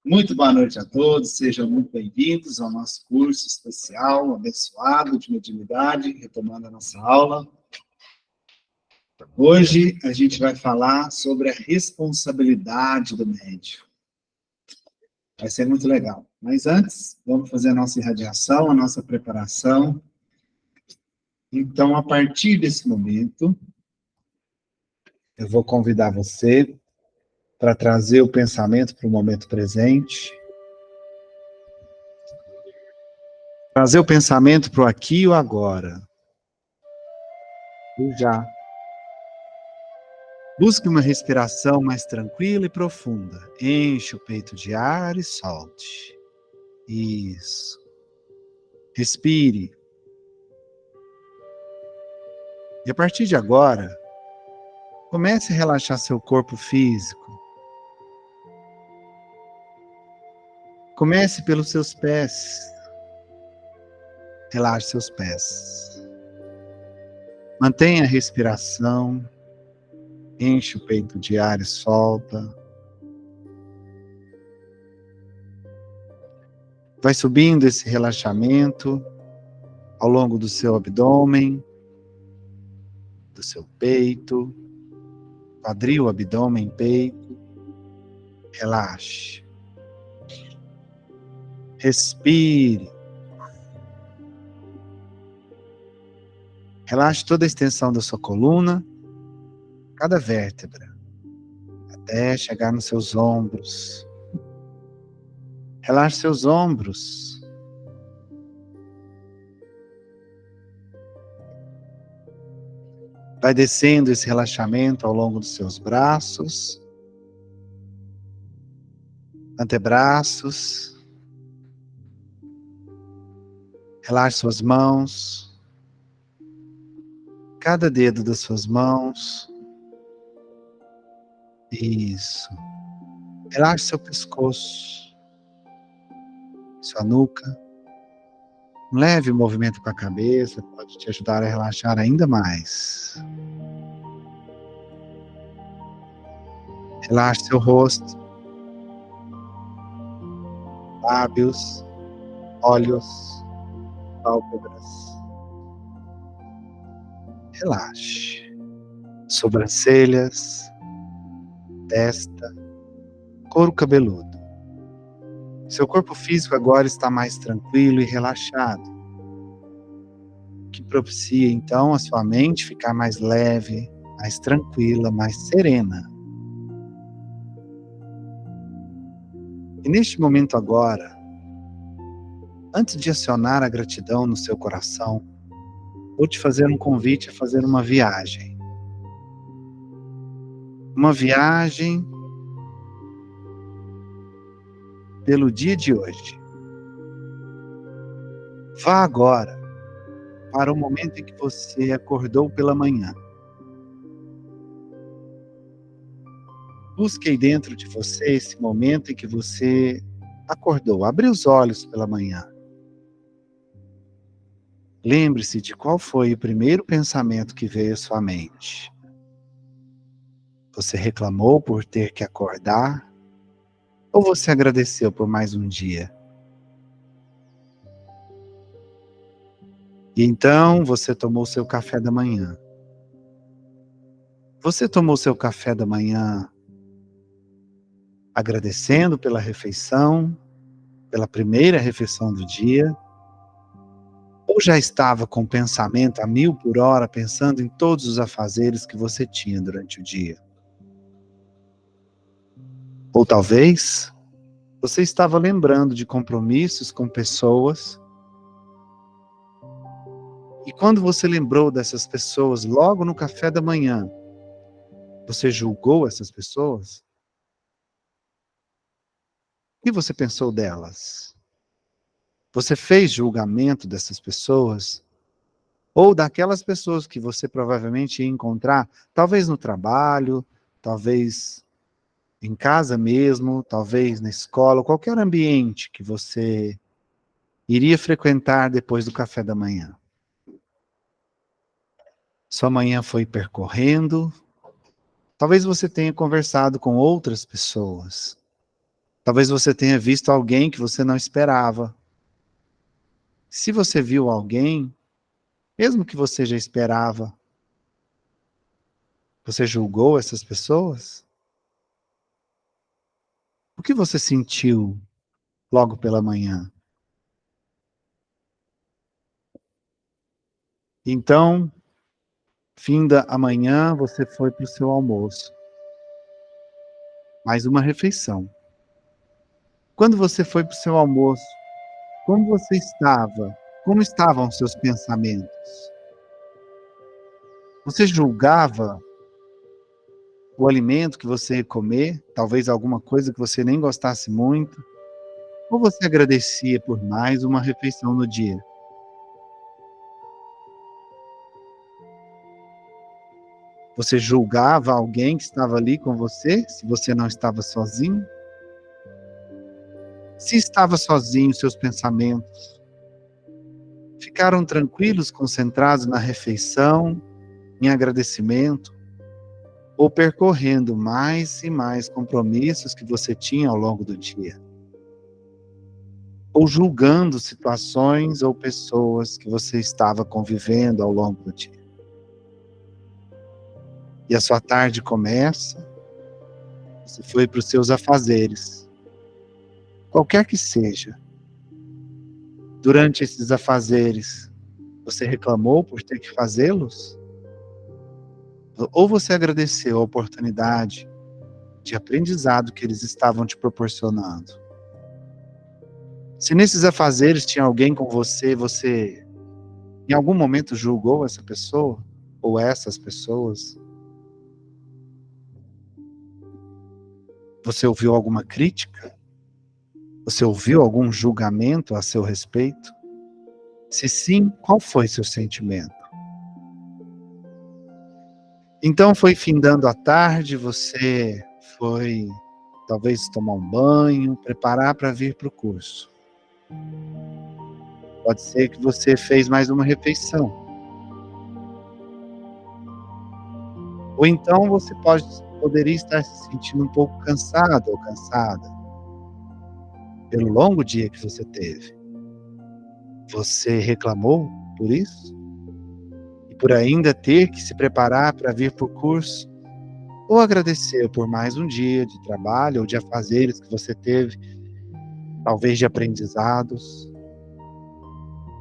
Muito boa noite a todos, sejam muito bem-vindos ao nosso curso especial, abençoado de mediunidade, retomando a nossa aula. Hoje a gente vai falar sobre a responsabilidade do médium. Vai ser muito legal. Mas antes, vamos fazer a nossa irradiação, a nossa preparação. Então, a partir desse momento, eu vou convidar você para trazer o pensamento para o momento presente. Trazer o pensamento para o aqui e o agora. E já. Busque uma respiração mais tranquila e profunda. Enche o peito de ar e solte. Isso. Respire. E a partir de agora, comece a relaxar seu corpo físico. Comece pelos seus pés. Relaxe seus pés. Mantenha a respiração. Enche o peito de ar e solta. Vai subindo esse relaxamento ao longo do seu abdômen, do seu peito, quadril, abdômen, peito. Relaxe. Respire. Relaxe toda a extensão da sua coluna, cada vértebra, até chegar nos seus ombros. Relaxe seus ombros. Vai descendo esse relaxamento ao longo dos seus braços, antebraços. Relaxe suas mãos, cada dedo das suas mãos. Isso. Relaxe seu pescoço, sua nuca. Um leve movimento com a cabeça pode te ajudar a relaxar ainda mais. Relaxe seu rosto, lábios, olhos, pálpebras. Relaxe. Sobrancelhas, testa, couro cabeludo. Seu corpo físico agora está mais tranquilo e relaxado, o que propicia então a sua mente ficar mais leve, mais tranquila, mais serena. E neste momento agora, antes de acionar a gratidão no seu coração, vou te fazer um convite a fazer uma viagem. Uma viagem pelo dia de hoje. Vá agora para o momento em que você acordou pela manhã. Busque aí dentro de você esse momento em que você acordou, abriu os olhos pela manhã. Lembre-se de qual foi o primeiro pensamento que veio à sua mente. Você reclamou por ter que acordar? Ou você agradeceu por mais um dia? E então você tomou seu café da manhã. Você tomou seu café da manhã agradecendo pela refeição, pela primeira refeição do dia? Ou já estava com o pensamento a 1000 por hora, pensando em todos os afazeres que você tinha durante o dia? Ou talvez você estava lembrando de compromissos com pessoas, e quando você lembrou dessas pessoas logo no café da manhã, você julgou essas pessoas? O que você pensou delas? Você fez julgamento dessas pessoas? Ou daquelas pessoas que você provavelmente ia encontrar, talvez no trabalho, talvez em casa mesmo, talvez na escola, qualquer ambiente que você iria frequentar depois do café da manhã. Sua manhã foi percorrendo, talvez você tenha conversado com outras pessoas, Talvez você tenha visto alguém que você não esperava. Se você viu alguém, mesmo que você já esperava, você julgou essas pessoas? O que você sentiu logo pela manhã? Então, finda a manhã, você foi para o seu almoço. Mais uma refeição. Quando você foi para o seu almoço, como você estava? Como estavam os seus pensamentos? Você julgava o alimento que você ia comer, talvez alguma coisa que você nem gostasse muito, ou você agradecia por mais uma refeição no dia? Você julgava alguém que estava ali com você, se você não estava sozinho? Se estava sozinho, seus pensamentos ficaram tranquilos, concentrados na refeição, em agradecimento, ou percorrendo mais e mais compromissos que você tinha ao longo do dia? Ou julgando situações ou pessoas que você estava convivendo ao longo do dia? E a sua tarde começa, você foi para os seus afazeres, qualquer que seja. Durante esses afazeres, você reclamou por ter que fazê-los? Ou você agradeceu a oportunidade de aprendizado que eles estavam te proporcionando? Se nesses afazeres tinha alguém com você, você em algum momento julgou essa pessoa? Ou essas pessoas? Você ouviu alguma crítica? Você ouviu algum julgamento a seu respeito? Se sim, qual foi seu sentimento? Então foi findando a tarde, você foi talvez tomar um banho, preparar para vir para o curso. Pode ser que você fez mais uma refeição. Ou então você poderia estar se sentindo um pouco cansado ou cansada pelo longo dia que você teve. Você reclamou por isso? E por ainda ter que se preparar para vir para o curso? Ou agradeceu por mais um dia de trabalho ou de afazeres que você teve, talvez de aprendizados?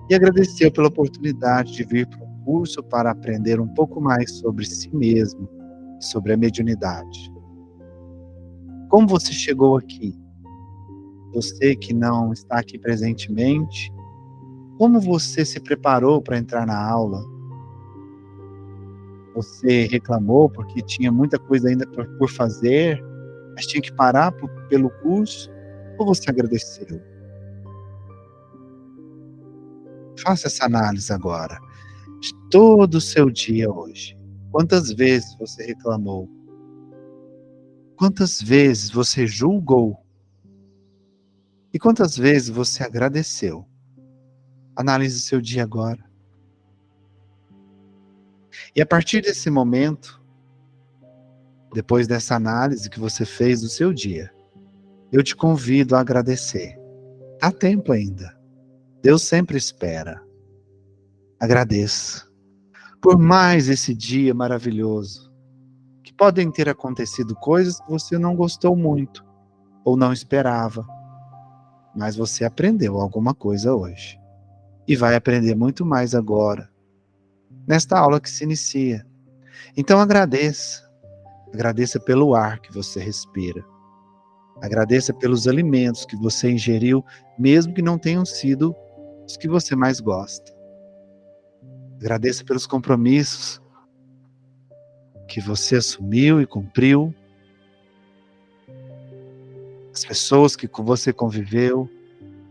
E agradeceu pela oportunidade de vir para o curso para aprender um pouco mais sobre si mesmo, sobre a mediunidade. Como você chegou aqui? Você que não está aqui presentemente, como você se preparou para entrar na aula? Você reclamou porque tinha muita coisa ainda por fazer, mas tinha que parar pelo curso? Ou você agradeceu? Faça essa análise agora, de todo o seu dia hoje. Quantas vezes você reclamou? Quantas vezes você julgou? E quantas vezes você agradeceu? Analise o seu dia agora. E a partir desse momento, depois dessa análise que você fez do seu dia, eu te convido a agradecer. Há tempo ainda. Deus sempre espera. Agradeça por mais esse dia maravilhoso, que podem ter acontecido coisas que você não gostou muito ou não esperava, mas você aprendeu alguma coisa hoje e vai aprender muito mais agora, nesta aula que se inicia. Então agradeça. Agradeça pelo ar que você respira. Agradeça pelos alimentos que você ingeriu, mesmo que não tenham sido os que você mais gosta. Agradeça pelos compromissos que você assumiu e cumpriu, as pessoas que com você conviveu.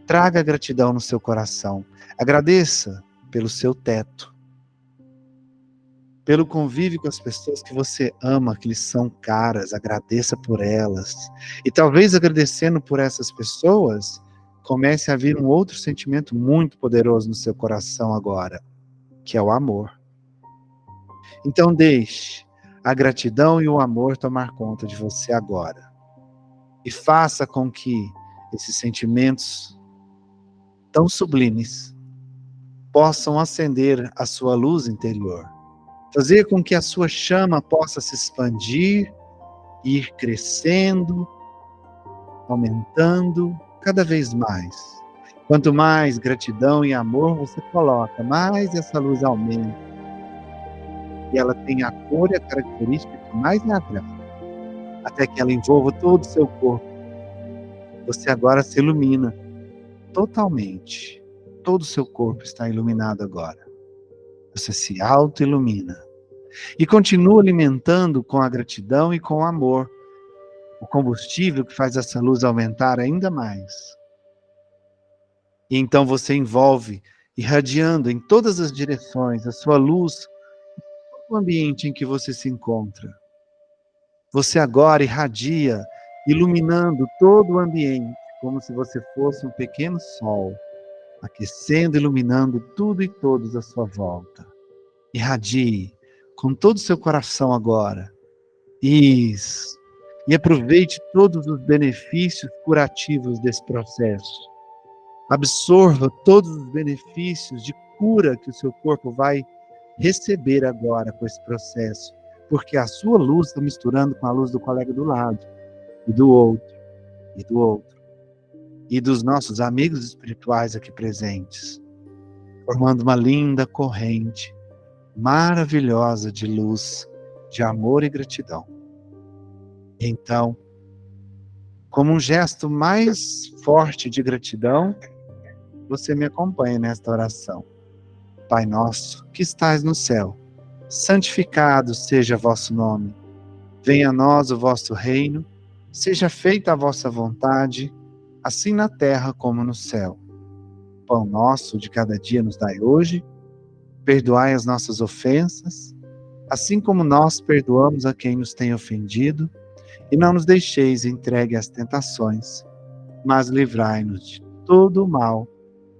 Traga gratidão no seu coração. Agradeça pelo seu teto, pelo convívio com as pessoas que você ama, que lhes são caras. Agradeça por elas. E talvez agradecendo por essas pessoas, comece a vir um outro sentimento muito poderoso no seu coração agora, que é o amor. Então deixe a gratidão e o amor tomar conta de você agora. e faça com que esses sentimentos tão sublimes possam acender a sua luz interior. Fazer com que a sua chama possa se expandir, ir crescendo, aumentando cada vez mais. Quanto mais gratidão e amor você coloca, mais essa luz aumenta. E ela tem a cor e a característica que mais lhe atrai, até que ela envolva todo o seu corpo. Você agora se ilumina totalmente. Todo o seu corpo está iluminado agora. Você se auto-ilumina. E continua alimentando com a gratidão e com o amor, o combustível que faz essa luz aumentar ainda mais. E então você envolve, irradiando em todas as direções, a sua luz no ambiente em que você se encontra. Você agora irradia, iluminando todo o ambiente, como se você fosse um pequeno sol, aquecendo, iluminando tudo e todos à sua volta. Irradie com todo o seu coração agora. Isso. E aproveite todos os benefícios curativos desse processo. Absorva todos os benefícios de cura que o seu corpo vai receber agora com esse processo. Porque a sua luz está misturando com a luz do colega do lado, e do outro, e do outro. E dos nossos amigos espirituais aqui presentes. Formando uma linda corrente maravilhosa de luz, de amor e gratidão. Então, como um gesto mais forte de gratidão, você me acompanha nesta oração. Pai nosso, que estais no céu, santificado seja vosso nome. Venha a nós o vosso reino, seja feita a vossa vontade, assim na terra como no céu. O pão nosso de cada dia nos dai hoje, perdoai as nossas ofensas, assim como nós perdoamos a quem nos tem ofendido, e não nos deixeis entregue às tentações, mas livrai-nos de todo o mal,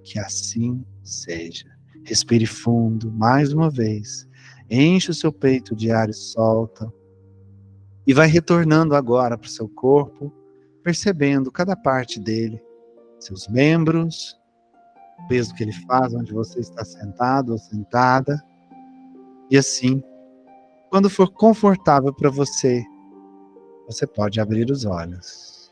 que assim seja. Respire fundo, mais uma vez, enche o seu peito de ar e solta, e vai retornando agora para o seu corpo, percebendo cada parte dele, seus membros, o peso que ele faz onde você está sentado ou sentada, e assim, quando for confortável para você, você pode abrir os olhos.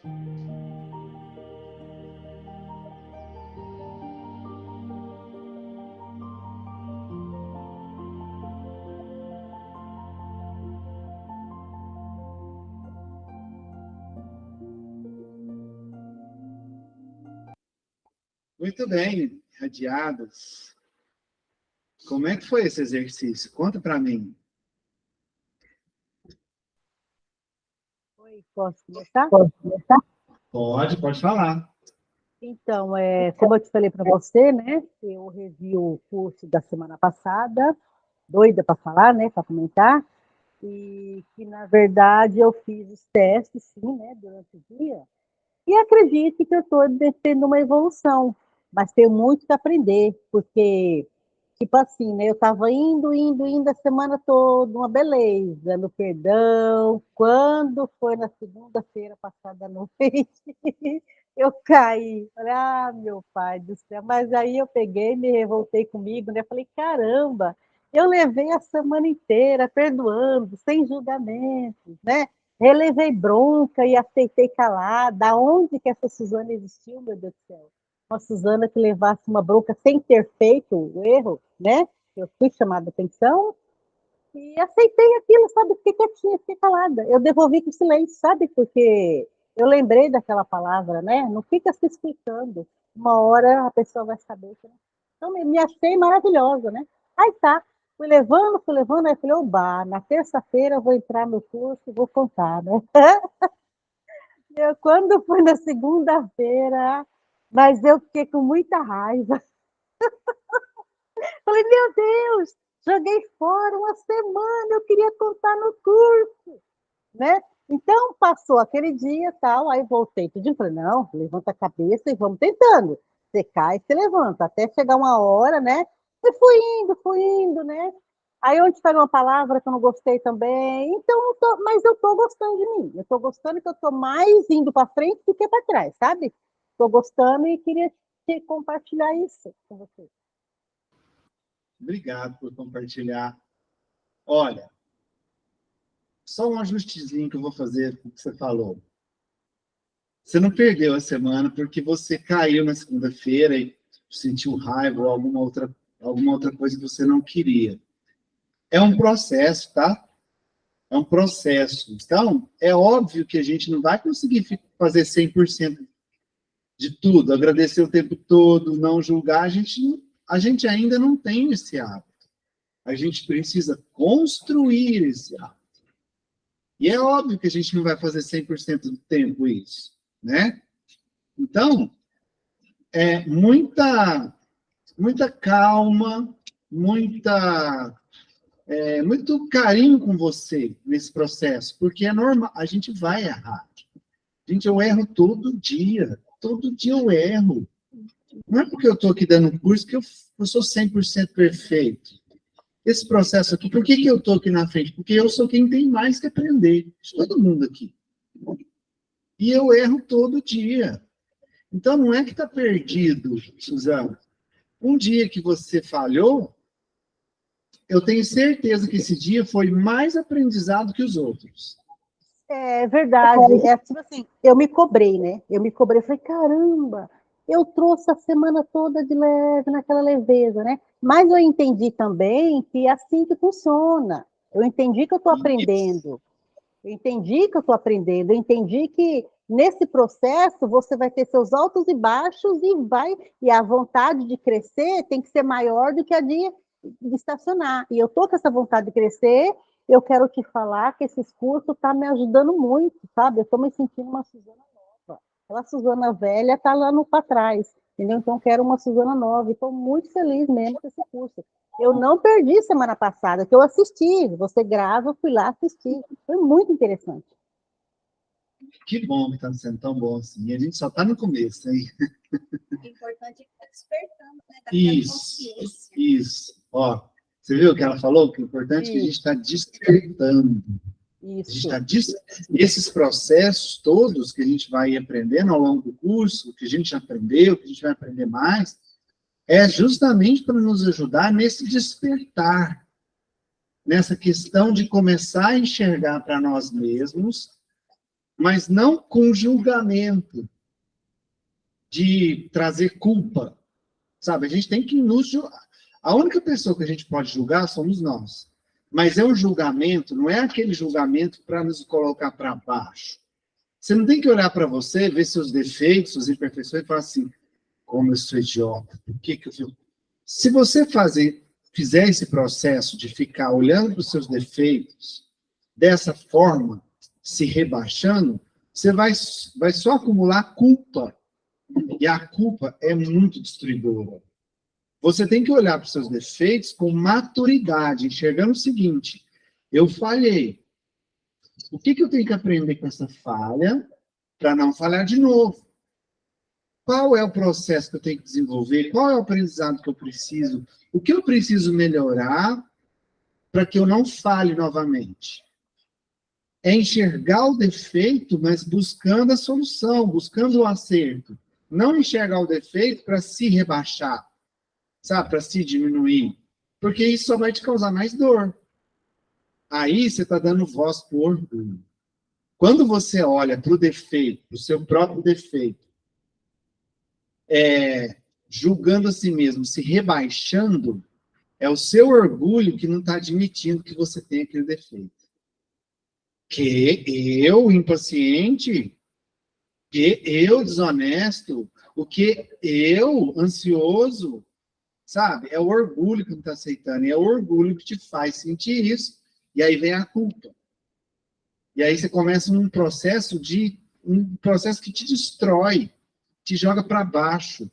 Muito bem, irradiados. Como é que foi esse exercício? Conta para mim. Oi, posso começar? Pode falar. Então, como eu te falei para você, né? Eu revi o curso da semana passada, doida para falar, né? Para comentar, e que na verdade eu fiz os testes, sim, né? Durante o dia, e acredito que eu estou tendo uma evolução, mas tenho muito que aprender, porque tipo assim, né? Eu estava indo a semana toda, uma beleza, no perdão. Quando foi na segunda-feira passada à noite, eu caí. Falei, ah, meu pai do céu. Mas aí eu peguei, me revoltei comigo, né? Falei, caramba, eu levei a semana inteira perdoando, sem julgamentos, né? Relevei bronca e aceitei calada. Onde que essa Suzana existiu, meu Deus do céu? Uma Suzana que levasse uma bronca sem ter feito o erro, né? Eu fui chamada a atenção e aceitei aquilo, sabe? Fiquei quietinha, fiquei calada. Eu devolvi com silêncio, sabe? Porque eu lembrei daquela palavra, né? Não fica se explicando. Uma hora a pessoa vai saber. Né? Então, me achei maravilhosa, né? Aí tá. Fui levando, aí falei, oba, na terça-feira eu vou entrar no curso e vou contar, né? Quando foi na segunda-feira, mas eu fiquei com muita raiva. Falei, meu Deus, joguei fora uma semana, eu queria contar no curso, né? Então, passou aquele dia tal, aí voltei tudinho, falei, não, levanta a cabeça e vamos tentando. Você cai, você levanta, até chegar uma hora, né? E fui indo, né? Aí onde está uma palavra que eu não gostei também, então, mas eu estou gostando de mim. Eu estou gostando que eu estou mais indo para frente do que para trás, sabe? Estou gostando e queria compartilhar isso com você. Obrigado por compartilhar. Olha, só um ajustezinho que eu vou fazer com o que você falou. Você não perdeu a semana porque você caiu na segunda-feira e sentiu raiva ou alguma outra coisa que você não queria. É um processo, tá? É um processo. Então, é óbvio que a gente não vai conseguir fazer 100% de tudo, agradecer o tempo todo, não julgar. A gente ainda não tem esse hábito. A gente precisa construir esse hábito. E é óbvio que a gente não vai fazer 100% do tempo isso, né? Então, é muita calma, muito carinho com você nesse processo, porque é normal, a gente vai errar. Gente, eu erro todo dia eu erro. Não é porque eu estou aqui dando um curso que eu sou 100% perfeito. Esse processo aqui, por que eu estou aqui na frente? Porque eu sou quem tem mais que aprender. Todo mundo aqui. E eu erro todo dia. Então, não é que está perdido, Suzana. Um dia que você falhou, eu tenho certeza que esse dia foi mais aprendizado que os outros. É verdade. É tipo assim, eu me cobrei, né? Eu me cobrei, falei, caramba, eu trouxe a semana toda de leve, naquela leveza, né? Mas eu entendi também que é assim que funciona. Eu entendi que eu estou aprendendo. Eu entendi que eu estou aprendendo. Eu entendi que nesse processo você vai ter seus altos e baixos e a vontade de crescer tem que ser maior do que a de estacionar. E eu estou com essa vontade de crescer. Eu quero te falar que esses cursos estão me ajudando muito, sabe? Eu estou me sentindo uma Suzana nova. Aquela Suzana velha está lá no para trás, entendeu? Então, quero uma Suzana nova. Estou muito feliz mesmo com esse curso. Eu não perdi semana passada, que eu assisti. Você grava, eu fui lá assistir. Foi muito interessante. Que bom que está sendo tão bom assim. E a gente só está no começo, hein? O importante é que está despertando, né? Tá Isso. Ó, você viu o que ela falou? Que o importante é que a gente está despertando. Isso. Esses processos todos que a gente vai aprendendo ao longo do curso, que a gente já aprendeu, que a gente vai aprender mais, é justamente para nos ajudar nesse despertar, nessa questão de começar a enxergar para nós mesmos, mas não com julgamento, de trazer culpa, sabe? A gente tem que nos julgar. A única pessoa que a gente pode julgar somos nós. Mas é um julgamento, não é aquele julgamento para nos colocar para baixo. Você não tem que olhar para você, ver seus defeitos, suas imperfeições e falar assim, como eu sou idiota, por que eu fico... Se você fizer esse processo de ficar olhando para os seus defeitos, dessa forma, se rebaixando, você vai só acumular culpa. E a culpa é muito destruidora. Você tem que olhar para os seus defeitos com maturidade, enxergando o seguinte, eu falhei. O que eu tenho que aprender com essa falha para não falhar de novo? Qual é o processo que eu tenho que desenvolver? Qual é o aprendizado que eu preciso? O que eu preciso melhorar para que eu não falhe novamente? É enxergar o defeito, mas buscando a solução, buscando o acerto. Não enxergar o defeito para se rebaixar, sabe? Para se diminuir. Porque isso só vai te causar mais dor. Aí você está dando voz para o orgulho. Quando você olha para o defeito, para o seu próprio defeito, julgando a si mesmo, se rebaixando, é o seu orgulho que não está admitindo que você tem aquele defeito. Que eu, impaciente, que eu, desonesto, o que eu, ansioso, sabe? É o orgulho que não está aceitando, e é o orgulho que te faz sentir isso, e aí vem a culpa. E aí você começa um processo que te destrói, te joga para baixo.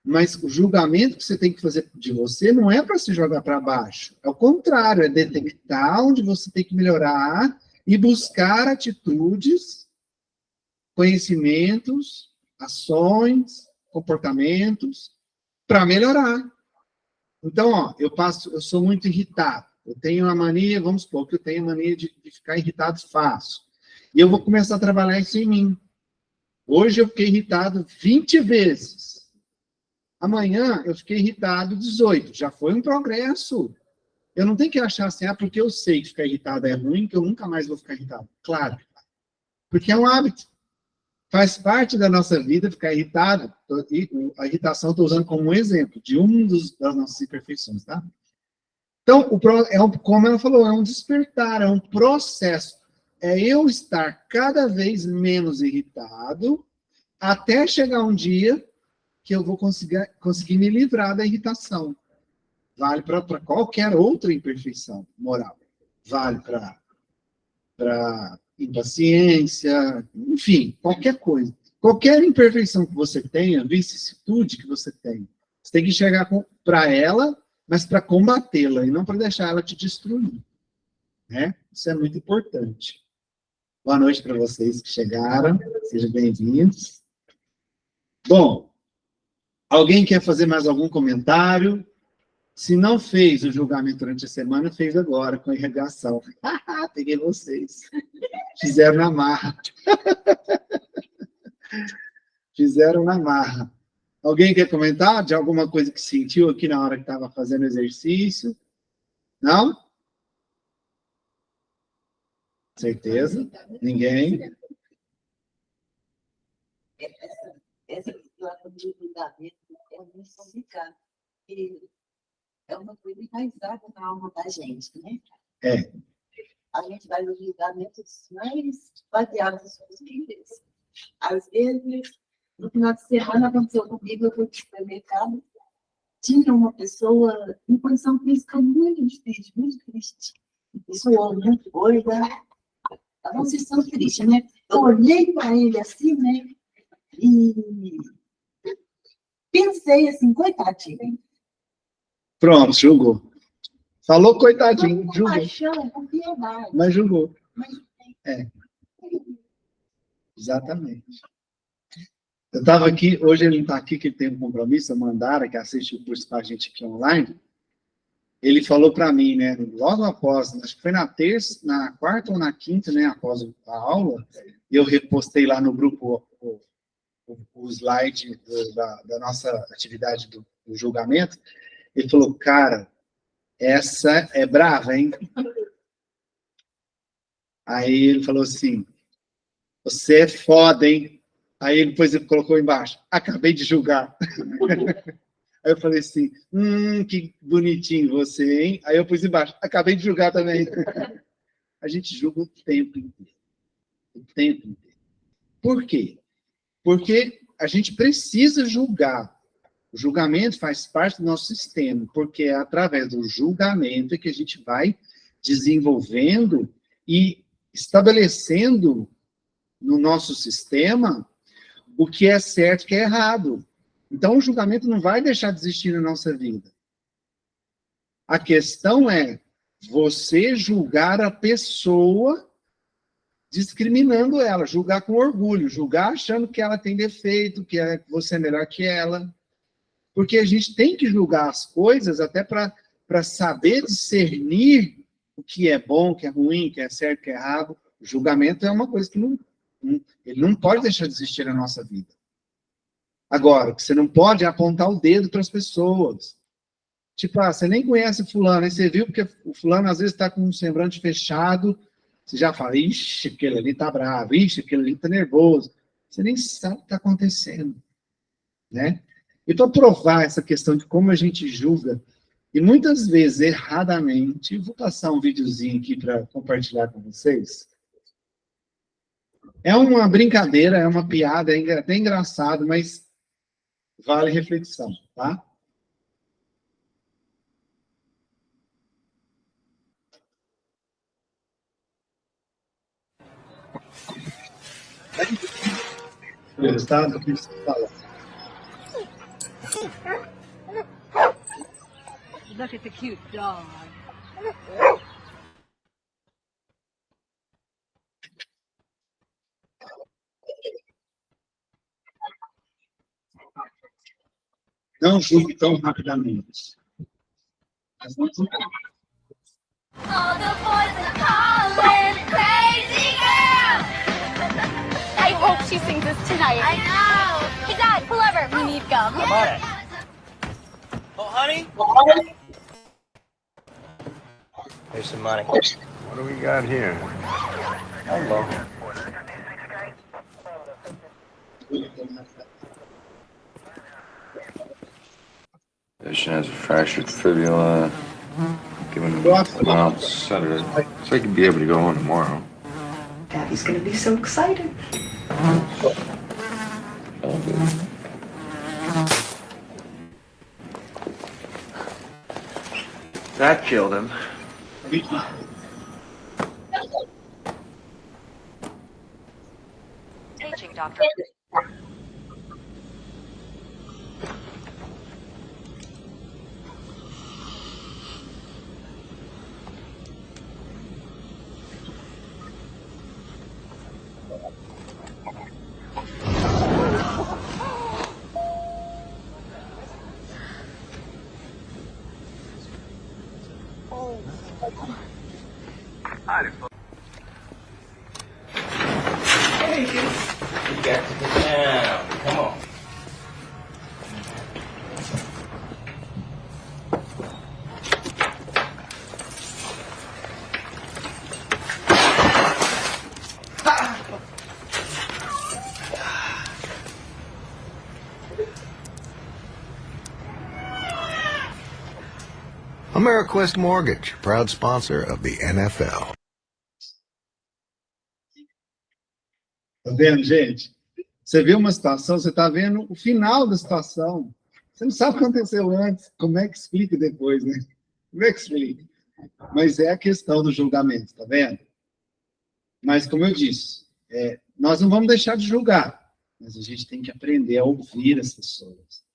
Mas o julgamento que você tem que fazer de você não é para se jogar para baixo. É o contrário, é detectar onde você tem que melhorar e buscar atitudes, conhecimentos, ações, comportamentos para melhorar. Então, ó, eu sou muito irritado. Eu tenho a mania, vamos supor, que eu tenho a mania de ficar irritado fácil. E eu vou começar a trabalhar isso em mim. Hoje eu fiquei irritado 20 vezes. Amanhã eu fiquei irritado 18. Já foi um progresso. Eu não tenho que achar assim, porque eu sei que ficar irritado é ruim, que eu nunca mais vou ficar irritado. Claro. Porque é um hábito. Faz parte da nossa vida ficar irritado. E a irritação estou usando como um exemplo de das nossas imperfeições, tá? Então, como ela falou, é um despertar, é um processo. É eu estar cada vez menos irritado até chegar um dia que eu vou conseguir me livrar da irritação. Vale para qualquer outra imperfeição moral. Vale para impaciência, enfim, qualquer coisa. Qualquer imperfeição que você tenha, vicissitude que você tenha, você tem que chegar para ela, mas para combatê-la, e não para deixar ela te destruir. Né? Isso é muito importante. Boa noite para vocês que chegaram. Sejam bem-vindos. Bom, alguém quer fazer mais algum comentário? Se não fez o julgamento durante a semana, fez agora, com a irrigação. Peguei vocês. Fizeram na marra. Fizeram na marra. Alguém quer comentar de alguma coisa que sentiu aqui na hora que estava fazendo exercício? Não? Certeza? Ninguém? Essa situação de julgamento é muito complicada. É uma coisa enraizada na alma da gente, né? É. A gente vai nos julgamentos mais baseados possíveis. Às vezes, no final de semana, aconteceu comigo, eu fui para o supermercado, tinha uma pessoa em condição física muito difícil, muito triste. Pessoa muito gorda, a uma situação triste, né? Eu olhei para ele assim, né? E pensei assim, coitadinho. Pronto, julgou. Falou coitadinho, julgou. Paixão, com piedade. Mas julgou. Mas, É. Exatamente. Eu estava aqui, hoje ele não está aqui, que ele tem um compromisso, a Mandara, que assiste o curso com a gente aqui online. Ele falou para mim, né, logo após, acho que foi na terça, na quarta ou na quinta, né, após a aula, eu repostei lá no grupo o slide da nossa atividade do julgamento. Ele falou, cara, essa é brava, hein? Aí ele falou assim, você é foda, hein? Aí depois ele colocou embaixo, acabei de julgar. Aí eu falei assim, que bonitinho você, hein? Aí eu pus embaixo, acabei de julgar também. A gente julga o tempo inteiro. O tempo inteiro. Por quê? Porque a gente precisa julgar. O julgamento faz parte do nosso sistema, porque é através do julgamento que a gente vai desenvolvendo e estabelecendo no nosso sistema o que é certo e o que é errado. Então, o julgamento não vai deixar de existir na nossa vida. A questão é você julgar a pessoa discriminando ela, julgar com orgulho, julgar achando que ela tem defeito, que você é melhor que ela. Porque a gente tem que julgar as coisas até para saber discernir o que é bom, o que é ruim, o que é certo, o que é errado. O julgamento é uma coisa que ele não pode deixar de existir na nossa vida. Agora, você não pode apontar o dedo para as pessoas. Tipo, você nem conhece fulano, aí você viu porque o fulano às vezes está com um semblante fechado, você já fala, ixi, aquele ali está bravo, ixi, aquele ali está nervoso. Você nem sabe o que está acontecendo, né? E para provar essa questão de como a gente julga, e muitas vezes erradamente, vou passar um videozinho aqui para compartilhar com vocês. É uma brincadeira, é uma piada, é até engraçado, mas vale reflexão, tá? Gostado do que você fala? Look at the cute dog. Não julgue tão rapidamente. Mas não julgue. she sings this tonight. I know. Hey, Dad, pull over. We need gum. Come on. Oh, honey? Here's some money. What do we got here? Hello. Patient has a fractured fibula. Given him a mild sedative, so he can be able to go home tomorrow. Daddy's gonna be so excited. All good. That killed him. Paging, doctor. Down. Come on. AmeriQuest Mortgage, proud sponsor of the NFL. Tá vendo, gente? Você vê uma situação, você está vendo o final da situação. Você não sabe o que aconteceu antes. Como é que explica depois, né? Como é que explica? Mas é a questão do julgamento, tá vendo? Mas, como eu disse, nós não vamos deixar de julgar, mas a gente tem que aprender a ouvir as pessoas.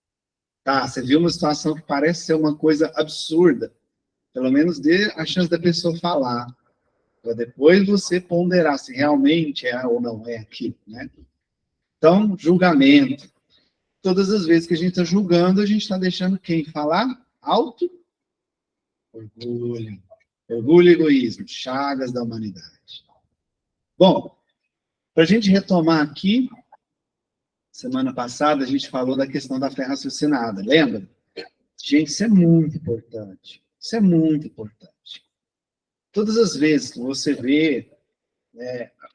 Tá, você viu uma situação que parece ser uma coisa absurda. Pelo menos dê a chance da pessoa falar. Para depois você ponderar se realmente é ou não é aquilo, né? Então, julgamento. Todas as vezes que a gente está julgando, a gente está deixando quem falar? Alto? Orgulho. Orgulho e egoísmo, chagas da humanidade. Bom, para a gente retomar aqui, semana passada a gente falou da questão da fé raciocinada, lembra? Gente, isso é muito importante. Isso é muito importante. Todas as vezes que você vê,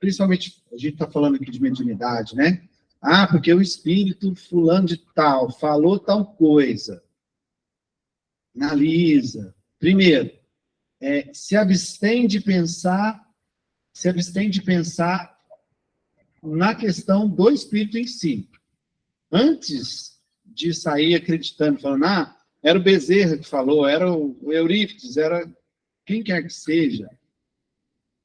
principalmente, a gente está falando aqui de mediunidade, né? Ah, porque o espírito fulano de tal falou tal coisa. Analisa. Primeiro, se abstém de pensar na questão do espírito em si. Antes de sair acreditando, falando, era o Bezerra que falou, era o Eurípides, era quem quer que seja,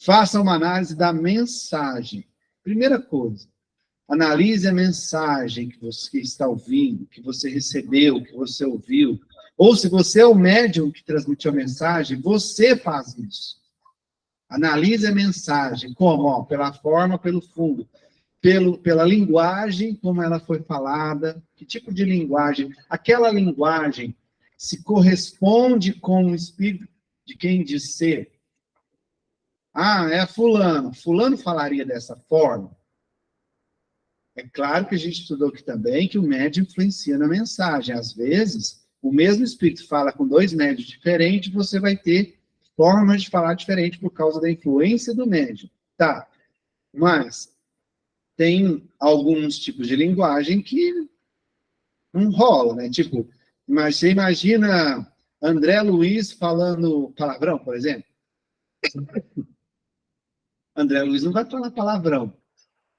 faça uma análise da mensagem. Primeira coisa, analise a mensagem que você está ouvindo, que você recebeu, que você ouviu. Ou se você é o médium que transmitiu a mensagem, você faz isso. Analise a mensagem, como? Pela forma, pelo fundo. Pela linguagem, como ela foi falada, que tipo de linguagem. Aquela linguagem se corresponde com o espírito de quem diz ser. É fulano. Fulano falaria dessa forma. É claro que a gente estudou aqui também que o médium influencia na mensagem. Às vezes, o mesmo espírito fala com dois médios diferentes, você vai ter formas de falar diferente por causa da influência do médium. Tá, mas tem alguns tipos de linguagem que não rola, né? Tipo, você imagina André Luiz falando palavrão, por exemplo? André Luiz não vai falar palavrão,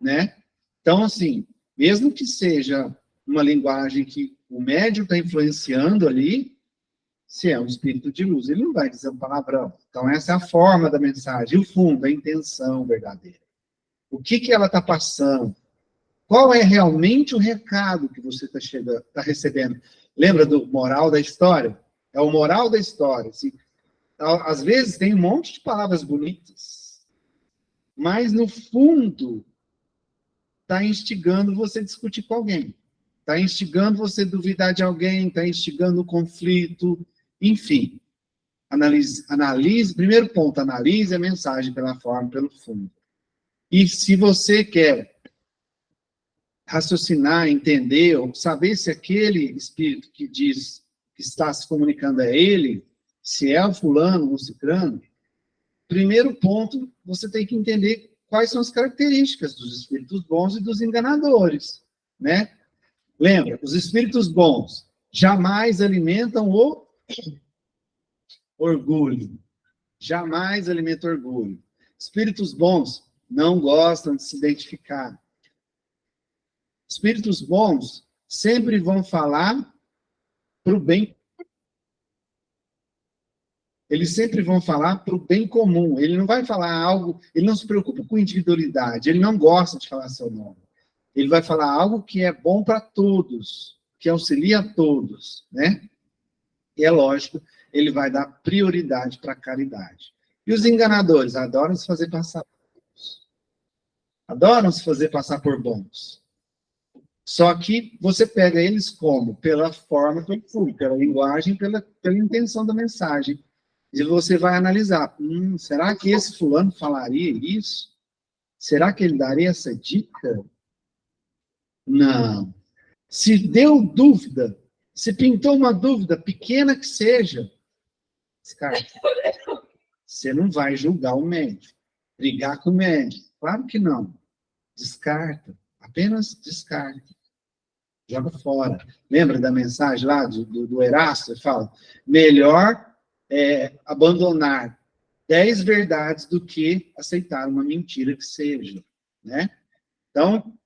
né? Então, assim, mesmo que seja uma linguagem que o médium está influenciando ali, se é um espírito de luz, ele não vai dizer um palavrão. Então, essa é a forma da mensagem, o fundo, a intenção verdadeira. O que ela está passando? Qual é realmente o recado que você está recebendo? Lembra do moral da história? É o moral da história. Assim, às vezes tem um monte de palavras bonitas, mas no fundo está instigando você a discutir com alguém. Está instigando você a duvidar de alguém, está instigando o conflito, enfim. Analise, primeiro ponto, analise a mensagem pela forma, pelo fundo. E se você quer raciocinar, entender, ou saber se aquele espírito que diz que está se comunicando é ele, se é o fulano ou o ciclano, primeiro ponto, você tem que entender quais são as características dos espíritos bons e dos enganadores, né? Lembra, os espíritos bons jamais alimentam o orgulho. Jamais alimentam orgulho. Espíritos bons não gostam de se identificar. Espíritos bons sempre vão falar para o bem. Eles sempre vão falar para o bem comum. Ele não vai falar algo, ele não se preocupa com individualidade, ele não gosta de falar seu nome. Ele vai falar algo que é bom para todos, que auxilia a todos, né? E é lógico, ele vai dar prioridade para a caridade. E os enganadores adoram se fazer passar por bons. Adoram se fazer passar por bons. Só que você pega eles como? Pela forma que eu fui, pela linguagem, pela intenção da mensagem. E você vai analisar, será que esse fulano falaria isso? Será que ele daria essa dica? Não. Se deu dúvida, se pintou uma dúvida, pequena que seja, descarta. Você não vai julgar o médico, brigar com o médico. Claro que não. Descarta. Apenas descarta. Joga fora. Lembra da mensagem lá do Erasto? Ele fala, melhor abandonar 10 verdades do que aceitar uma mentira que seja, né? Então,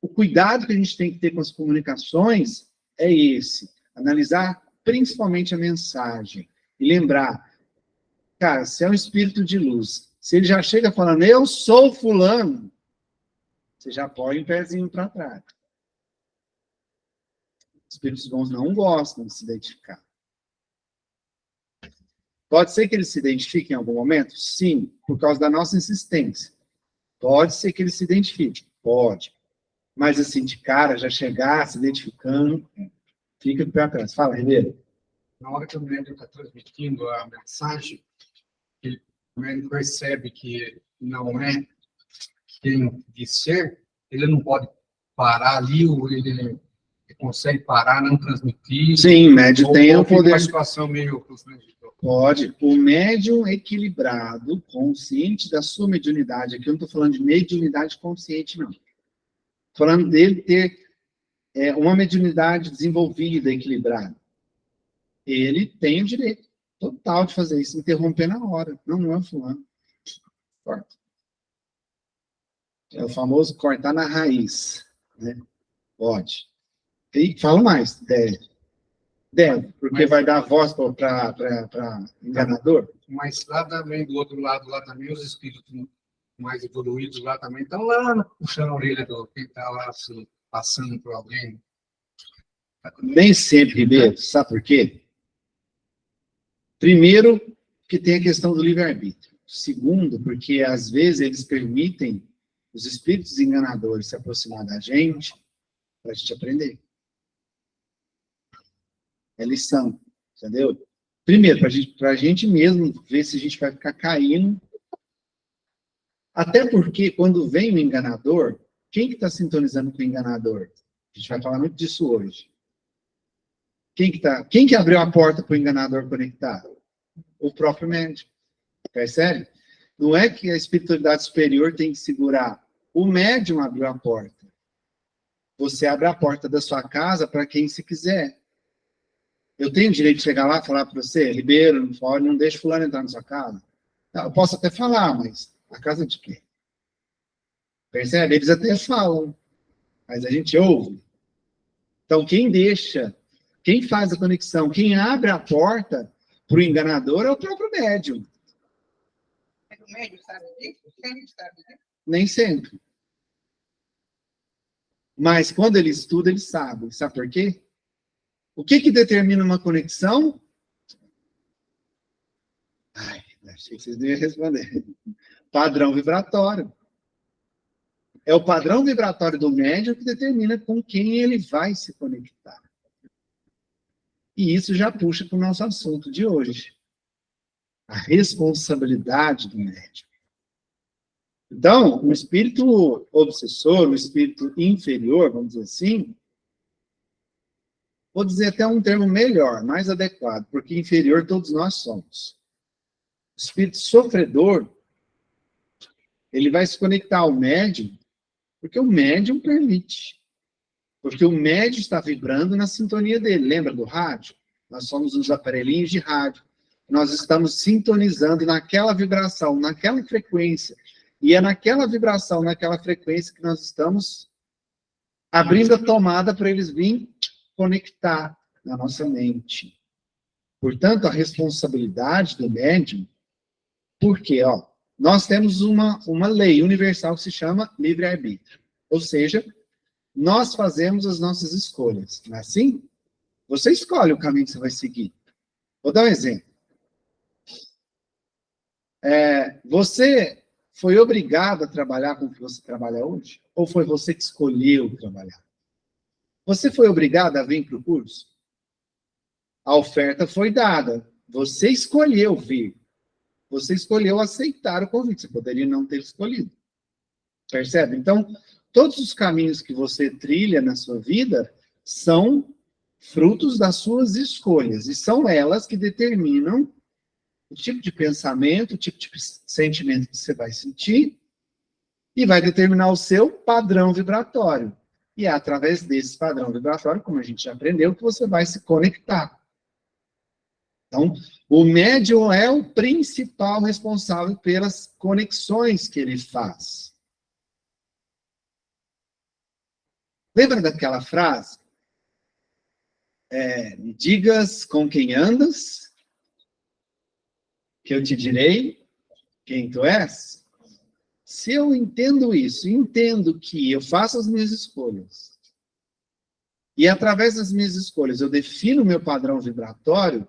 o cuidado que a gente tem que ter com as comunicações é esse, analisar principalmente a mensagem e lembrar, cara, se é um espírito de luz, se ele já chega falando, eu sou fulano, você já põe um pezinho para trás. Espíritos bons não gostam de se identificar. Pode ser que eles se identifiquem em algum momento? Sim, por causa da nossa insistência. Pode ser que eles se identifiquem? Pode. Mas, assim, de cara, já chegar se identificando, fica para trás. Fala, Ribeiro. Na hora que o médium está transmitindo a mensagem, o médium percebe que não é quem diz ser, ele não pode parar ali, ou ele consegue parar, não transmitir. Sim, o médium tem o poder. Uma situação meio... Pode. O médium equilibrado, consciente da sua mediunidade, aqui eu não estou falando de mediunidade consciente, não. Estou falando dele ter uma mediunidade desenvolvida, equilibrada. Ele tem o direito total de fazer isso, interromper na hora. Não é fulano. Corta. É o famoso cortar na raiz, né? Pode. E falo mais, deve. Deve, porque vai dar voz para enganador. Mas lá também, do outro lado, lá também, os espíritos mais evoluídos lá também estão lá puxando a orelha do quem está lá assim, passando por alguém. Nem sempre, Ribeiro. Sabe por quê? Primeiro, que tem a questão do livre-arbítrio. Segundo, porque às vezes eles permitem os espíritos enganadores se aproximar da gente para a gente aprender. É lição, entendeu? Primeiro, para a gente mesmo ver se a gente vai ficar caindo. Até porque, quando vem o enganador, quem que está sintonizando com o enganador? A gente vai falar muito disso hoje. Quem que abriu a porta para o enganador conectar? O próprio médium. Percebe? Não é que a espiritualidade superior tem que segurar. O médium abriu a porta. Você abre a porta da sua casa para quem se quiser. Eu tenho o direito de chegar lá e falar para você, Ribeiro, não deixa fulano entrar na sua casa. Eu posso até falar, mas a casa de quem? Percebe? Eles até falam, mas a gente ouve. Então, quem deixa, quem faz a conexão, quem abre a porta para o enganador é o próprio médium. Mas o médium sabe disso? Quem sabe disso? Nem sempre. Mas quando ele estuda, ele sabe. Sabe por quê? O que determina uma conexão? Ai, achei que vocês não iam responder. Padrão vibratório. É o padrão vibratório do médium que determina com quem ele vai se conectar. E isso já puxa para o nosso assunto de hoje. A responsabilidade do médium. Então, o espírito obsessor, o espírito inferior, vamos dizer assim, vou dizer até um termo melhor, mais adequado, porque inferior todos nós somos. O espírito sofredor, ele vai se conectar ao médium, porque o médium permite. Porque o médium está vibrando na sintonia dele. Lembra do rádio? Nós somos uns aparelhinhos de rádio. Nós estamos sintonizando naquela vibração, naquela frequência. E é naquela vibração, naquela frequência que nós estamos abrindo a tomada para eles virem conectar na nossa mente. Portanto, a responsabilidade do médium, porque, nós temos uma lei universal que se chama livre-arbítrio. Ou seja, nós fazemos as nossas escolhas. Não é assim? Você escolhe o caminho que você vai seguir. Vou dar um exemplo. Você foi obrigado a trabalhar com o que você trabalha hoje? Ou foi você que escolheu trabalhar? Você foi obrigado a vir para o curso? A oferta foi dada. Você escolheu vir. Você escolheu aceitar o convite. Você poderia não ter escolhido. Percebe? Então, todos os caminhos que você trilha na sua vida são frutos das suas escolhas. E são elas que determinam o tipo de pensamento, o tipo de sentimento que você vai sentir e vai determinar o seu padrão vibratório. E é através desse padrão vibratório, como a gente já aprendeu, que você vai se conectar. Então, o médium é o principal responsável pelas conexões que ele faz. Lembra daquela frase? Me digas com quem andas, que eu te direi quem tu és. Se eu entendo isso, entendo que eu faço as minhas escolhas, e através das minhas escolhas eu defino o meu padrão vibratório,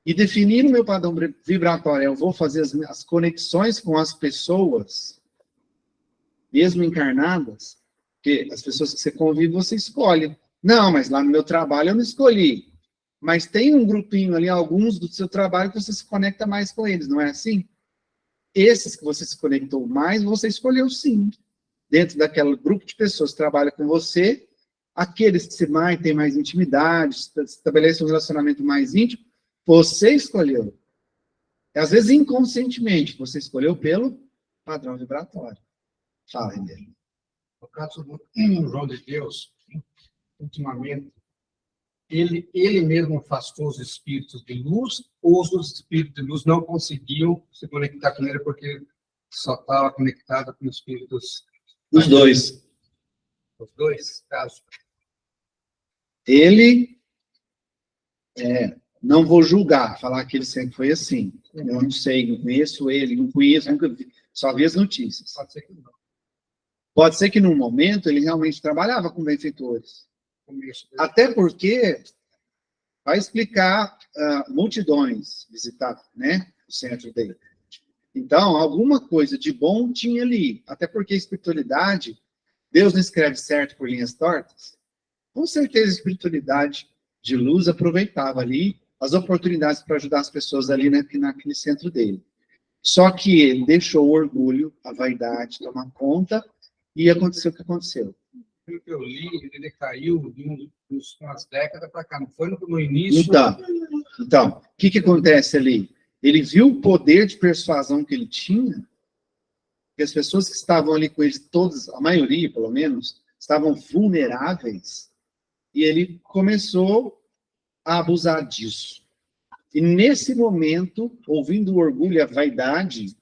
e definindo o meu padrão vibratório, eu vou fazer as conexões com as pessoas, mesmo encarnadas, porque as pessoas que você convive, você escolhe. Não, mas lá no meu trabalho eu não escolhi. Mas tem um grupinho ali, alguns do seu trabalho, que você se conecta mais com eles, não é assim? Esses que você se conectou mais, você escolheu sim. Dentro daquele grupo de pessoas que trabalham com você, aqueles que você tem mais intimidade, estabelece um relacionamento mais íntimo, você escolheu. Às vezes, inconscientemente, você escolheu pelo padrão vibratório. Fala, Renê. No caso do João de Deus, ultimamente, ele mesmo afastou os espíritos de luz, ou os espíritos de luz não conseguiam se conectar com ele porque só estava conectado com os espíritos... Os dois. Os dois casos. Ele... não vou julgar, falar que ele sempre foi assim. Eu não sei, não conheço ele, não conheço, nunca vi, só vi as notícias. Pode ser que não. Pode ser que, num momento, ele realmente trabalhava com benfeitores. Até porque vai explicar multidões visitar, né, o centro dele. Então, alguma coisa de bom tinha ali. Até porque a espiritualidade, Deus não escreve certo por linhas tortas. Com certeza, a espiritualidade de luz aproveitava ali as oportunidades para ajudar as pessoas ali naquele centro dele. Só que ele deixou o orgulho, a vaidade tomar conta e aconteceu o que aconteceu. Pelo que eu li, ele caiu de umas décadas para cá, não foi no início? Então, o que acontece ali? Ele viu o poder de persuasão que ele tinha, que as pessoas que estavam ali com ele, todas, a maioria, pelo menos, estavam vulneráveis, e ele começou a abusar disso. E nesse momento, ouvindo o orgulho e a vaidade,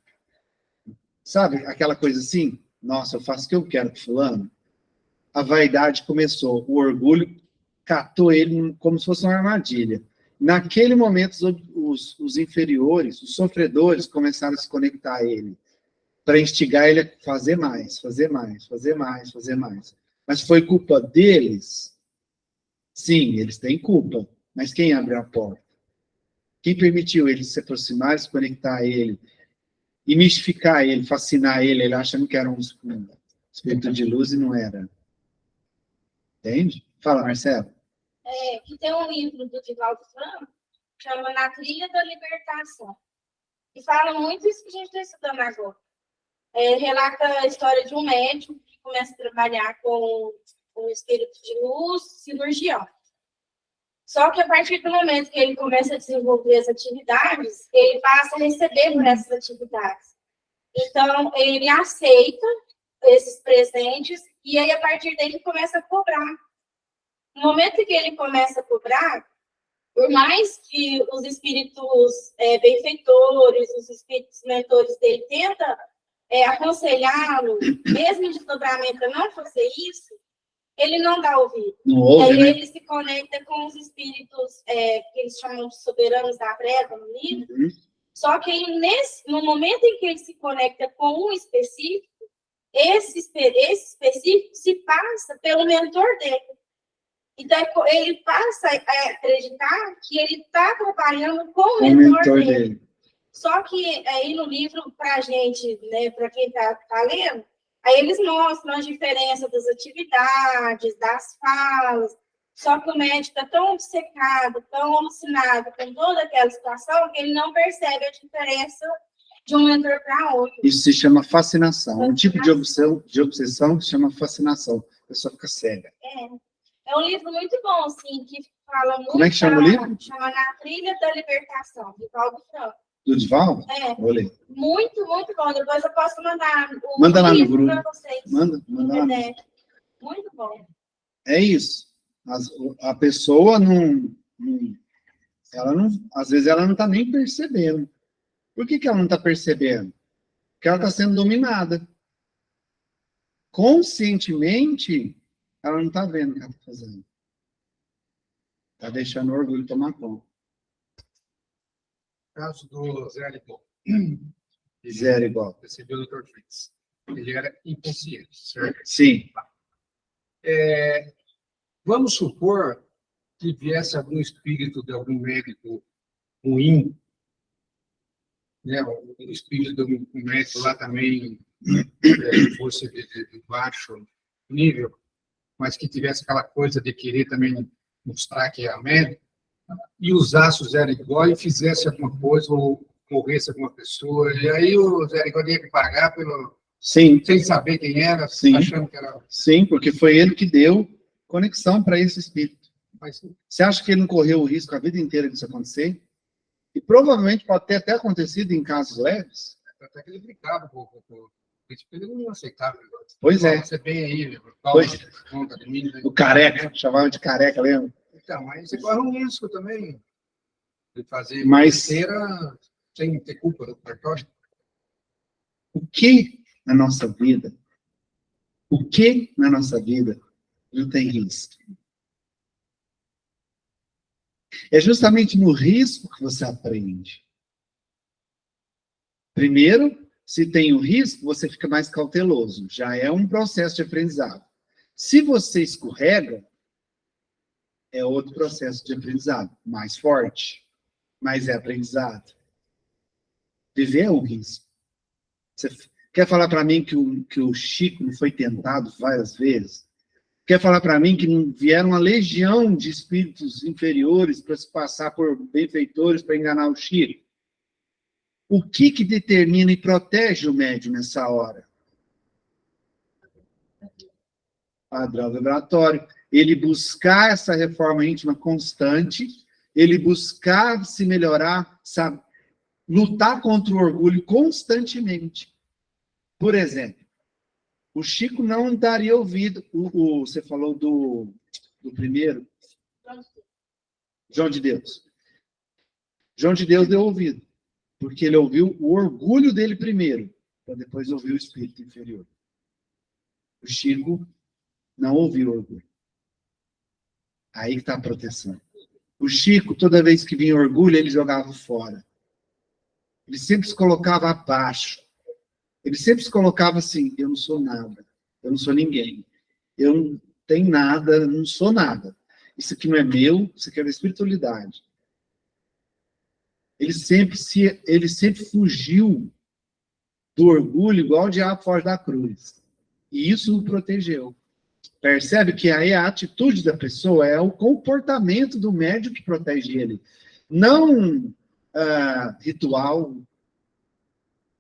sabe, aquela coisa assim, nossa, eu faço o que eu quero com fulano, a vaidade começou, o orgulho catou ele como se fosse uma armadilha. Naquele momento, os inferiores, os sofredores, começaram a se conectar a ele, para instigar ele a fazer mais, fazer mais, fazer mais, fazer mais. Mas foi culpa deles? Sim, eles têm culpa. Mas quem abriu a porta? Quem permitiu ele se aproximar, se conectar a ele, e mistificar ele, fascinar ele achando que era um espírito de luz e não era? Entende? Fala, Marcelo. Que tem um livro do Divaldo Franco, chama Na Trilha da Libertação. E fala muito isso que a gente está estudando agora. relata a história de um médico que começa a trabalhar com o espírito de luz, cirurgião. Só que a partir do momento que ele começa a desenvolver as atividades, ele passa a receber por essas atividades. Então, ele aceita esses presentes e aí, a partir dele, começa a cobrar. No momento que ele começa a cobrar, por mais que os espíritos benfeitores, os espíritos mentores dele tentam aconselhá-lo, mesmo em desdobramento, a não fazer isso, ele não dá ouvido. Não ouve, aí né? ele se conecta com os espíritos que eles chamam de soberanos da breva no livro. Uhum. Só que ele, no momento em que ele se conecta com um específico, esse específico se passa pelo mentor dele. Então, ele passa a acreditar que ele está trabalhando com o mentor dele. Só que aí no livro, para a gente, né, para quem está lendo, aí eles mostram a diferença das atividades, das falas. Só que o médico está tão obcecado, tão alucinado com toda aquela situação, que ele não percebe a diferença de um mentor para outro. Isso se chama fascinação. Um tipo de obsessão que se chama fascinação. A pessoa fica cega. É um livro muito bom, assim, que fala muito... Como é que chama o livro? Chama Na Trilha da Libertação, de Paulo Franco. Do Divaldo? Vou ler. Muito, muito bom. Depois eu posso mandar Manda lá no grupo para vocês. Manda lá. Muito bom. É isso. A pessoa às vezes ela não está nem percebendo. Por que ela não está percebendo? Porque ela está sendo dominada. Conscientemente, ela não está vendo o que ela está fazendo. Está deixando o orgulho tomar conta. O caso do Zé Arigó. Zé Arigó. Recebeu o Dr. Fritz. Ele era inconsciente, certo? Sim. Vamos supor que viesse algum espírito de algum médico ruim, né? O espírito de um médico lá também fosse de baixo nível, mas que tivesse aquela coisa de querer também mostrar que é médico, e usasse o Zé Arigó e fizesse alguma coisa, ou morresse alguma pessoa, e aí o Zé Arigó tinha que pagar Sim. sem saber quem era, Sim. achando que era... Sim, porque foi ele que deu conexão para esse espírito. Mas, você acha que ele não correu o risco a vida inteira disso acontecer? E provavelmente pode ter até acontecido em casos leves. Até que ele brincava com ele não aceitava. Pois é. Você vem aí, conta de mim. O careca, chamava de careca, lembra? Então, mas você corre um risco também de fazer besteira sem ter culpa do cartório. O que na nossa vida não tem risco? É justamente no risco que você aprende. Primeiro, se tem o risco, você fica mais cauteloso. Já é um processo de aprendizado. Se você escorrega, é outro processo de aprendizado. Mais forte, mas é aprendizado. Viver é um risco. Você quer falar para mim que o Chico não foi tentado várias vezes? Quer falar para mim que não vieram uma legião de espíritos inferiores para se passar por benfeitores para enganar o Chico? O que determina e protege o médium nessa hora? Padrão vibratório. Ele buscar essa reforma íntima constante, ele buscar se melhorar, sabe? Lutar contra o orgulho constantemente. Por exemplo, o Chico não daria ouvido. Você falou do primeiro? João de Deus. João de Deus deu ouvido. Porque ele ouviu o orgulho dele primeiro, para depois ouvir o espírito inferior. O Chico não ouviu o orgulho. Aí que está a proteção. O Chico, toda vez que vinha orgulho, ele jogava fora. Ele sempre se colocava abaixo. Ele sempre se colocava assim, eu não sou nada, eu não sou ninguém, eu não tenho nada, eu não sou nada. Isso aqui não é meu, isso aqui é da espiritualidade. Ele sempre fugiu do orgulho, igual o diabo foge da cruz. E isso o protegeu. Percebe que aí a atitude da pessoa é o comportamento do médium que protege ele. Não ritual,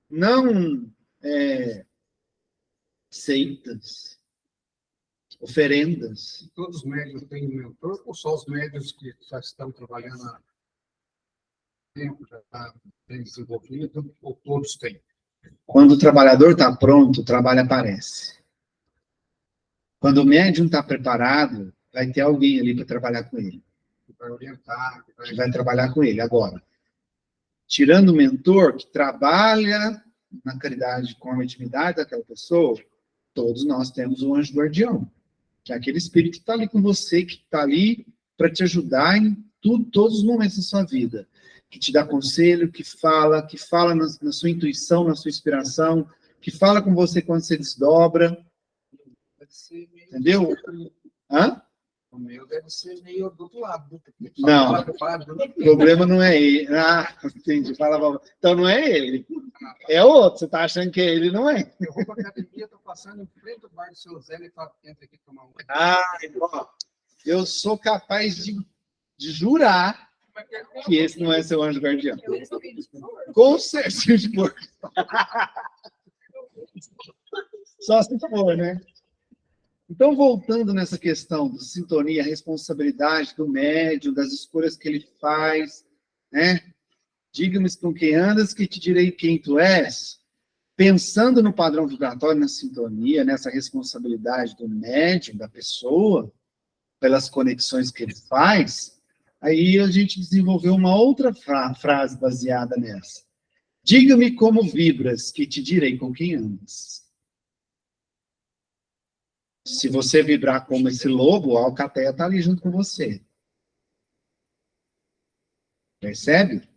não seitas, oferendas. Todos os médios têm um mentor ou só os médios que já estão trabalhando há tempo, já está bem desenvolvido, ou todos têm? Quando o trabalhador está pronto, o trabalho aparece. Quando o médium está preparado, vai ter alguém ali para trabalhar com ele. Que vai orientar, Que vai trabalhar com ele. Agora, tirando o mentor que trabalha na caridade com a intimidade daquela pessoa, todos nós temos um anjo guardião, que é aquele espírito que está ali com você, que está ali para te ajudar em tudo, todos os momentos da sua vida, que te dá conselho, que fala na sua intuição, na sua inspiração, que fala com você quando você desdobra. Entendeu? Hã? O meu deve ser meio do outro lado. Não, o problema não é ele. Ah, entendi. Fala, então não é ele. É outro. Você está achando que é ele, não é? Eu vou para a academia, estou passando em frente ao bar do seu Zé, ele fala, entra aqui tomar um. Ah, ó, eu sou capaz de jurar que esse não é seu anjo guardião. Com certeza. Só se for, né? Então, voltando nessa questão da sintonia, a responsabilidade do médium, das escolhas que ele faz, né? Diga-me com quem andas, que te direi quem tu és. Pensando no padrão vibratório, na sintonia, nessa responsabilidade do médium, da pessoa, pelas conexões que ele faz, aí a gente desenvolveu uma outra frase baseada nessa. Diga-me como vibras, que te direi com quem andas. Se você vibrar como esse lobo, a alcateia está ali junto com você. Percebe?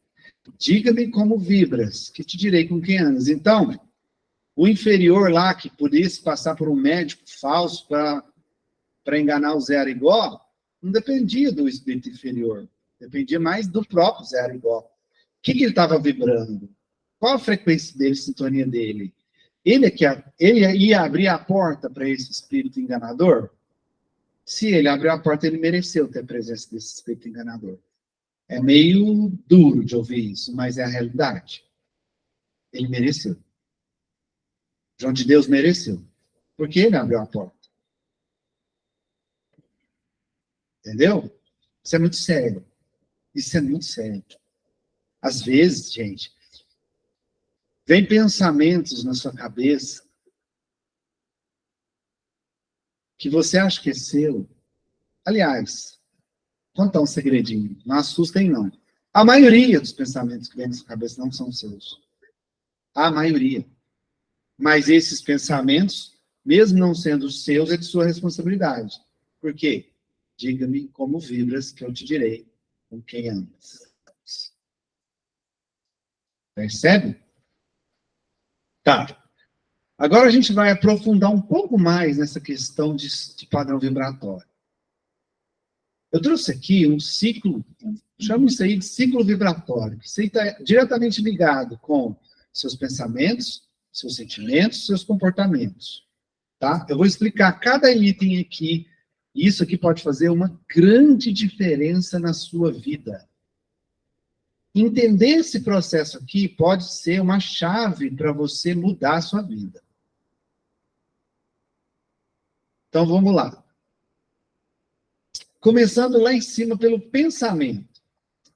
Diga-me como vibras, que te direi com quem andas. Então, o inferior lá, que pudesse passar por um médico falso para enganar o Zé Arigó, não dependia do espírito inferior. Dependia mais do próprio Zé Arigó. O que ele estava vibrando? Qual a frequência dele, a sintonia dele? Ele ia abrir a porta para esse espírito enganador? Se ele abriu a porta, ele mereceu ter a presença desse espírito enganador. É meio duro de ouvir isso, mas é a realidade. Ele mereceu. João de Deus mereceu. Porque ele abriu a porta. Entendeu? Isso é muito sério. Isso é muito sério. Às vezes, gente, vem pensamentos na sua cabeça que você acha que é seu. Aliás, contar um segredinho. Não assustem, não. A maioria dos pensamentos que vem na sua cabeça não são seus. A maioria. Mas esses pensamentos, mesmo não sendo seus, é de sua responsabilidade. Por quê? Diga-me como vibras, que eu te direi com quem andas. Percebe? Tá. Agora a gente vai aprofundar um pouco mais nessa questão de padrão vibratório. Eu trouxe aqui um ciclo, chamo isso aí de ciclo vibratório, que está diretamente ligado com seus pensamentos, seus sentimentos, seus comportamentos. Tá? Eu vou explicar cada item aqui. Isso aqui pode fazer uma grande diferença na sua vida. Entender esse processo aqui pode ser uma chave para você mudar a sua vida. Então, vamos lá. Começando lá em cima pelo pensamento.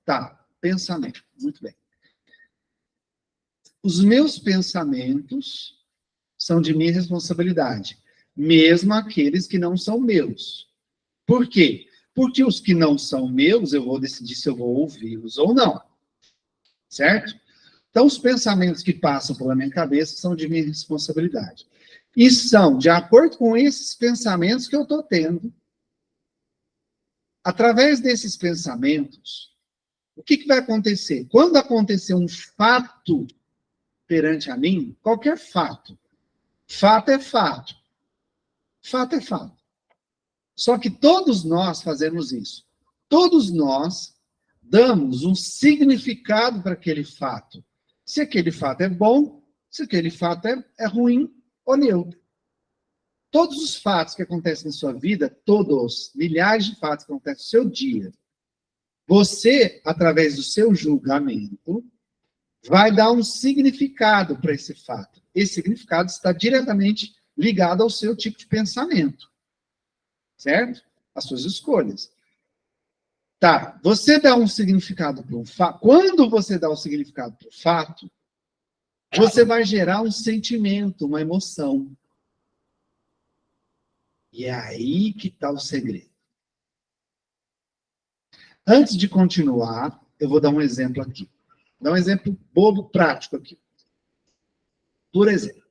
Tá, pensamento. Muito bem. Os meus pensamentos são de minha responsabilidade, mesmo aqueles que não são meus. Por quê? Porque os que não são meus, eu vou decidir se eu vou ouvi-los ou não. Certo? Então, os pensamentos que passam pela minha cabeça são de minha responsabilidade. E são de acordo com esses pensamentos que eu estou tendo. Através desses pensamentos, o que vai acontecer? Quando acontecer um fato perante a mim, qualquer fato, fato é fato. Fato é fato. Só que todos nós fazemos isso. Todos nós damos um significado para aquele fato. Se aquele fato é bom, se aquele fato é ruim ou neutro. Todos os fatos que acontecem na sua vida, todos, milhares de fatos que acontecem no seu dia, você, através do seu julgamento, vai dar um significado para esse fato. Esse significado está diretamente ligado ao seu tipo de pensamento. Certo? As suas escolhas. Tá, você dá um significado para um fato. Quando você dá um significado para o fato, você vai gerar um sentimento, uma emoção. E é aí que está o segredo. Antes de continuar, eu vou dar um exemplo aqui. Vou dar um exemplo bobo, prático aqui. Por exemplo,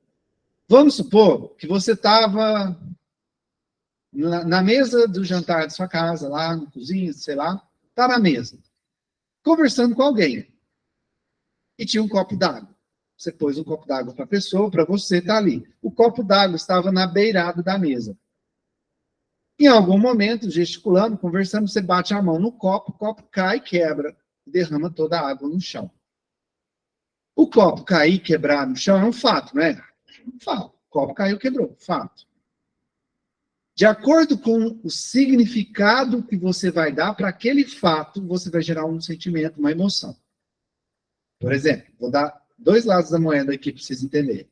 vamos supor que você estava na mesa do jantar de sua casa, lá na cozinha, sei lá, está na mesa, conversando com alguém. E tinha um copo d'água. Você pôs um copo d'água para a pessoa, para você estar ali. O copo d'água estava na beirada da mesa. Em algum momento, gesticulando, conversando, você bate a mão no copo, o copo cai, quebra, e derrama toda a água no chão. O copo cair e quebrar no chão é um fato, não é? Um fato. O copo caiu, quebrou. Fato. De acordo com o significado que você vai dar para aquele fato, você vai gerar um sentimento, uma emoção. Por exemplo, vou dar 2 lados da moeda aqui para vocês entenderem.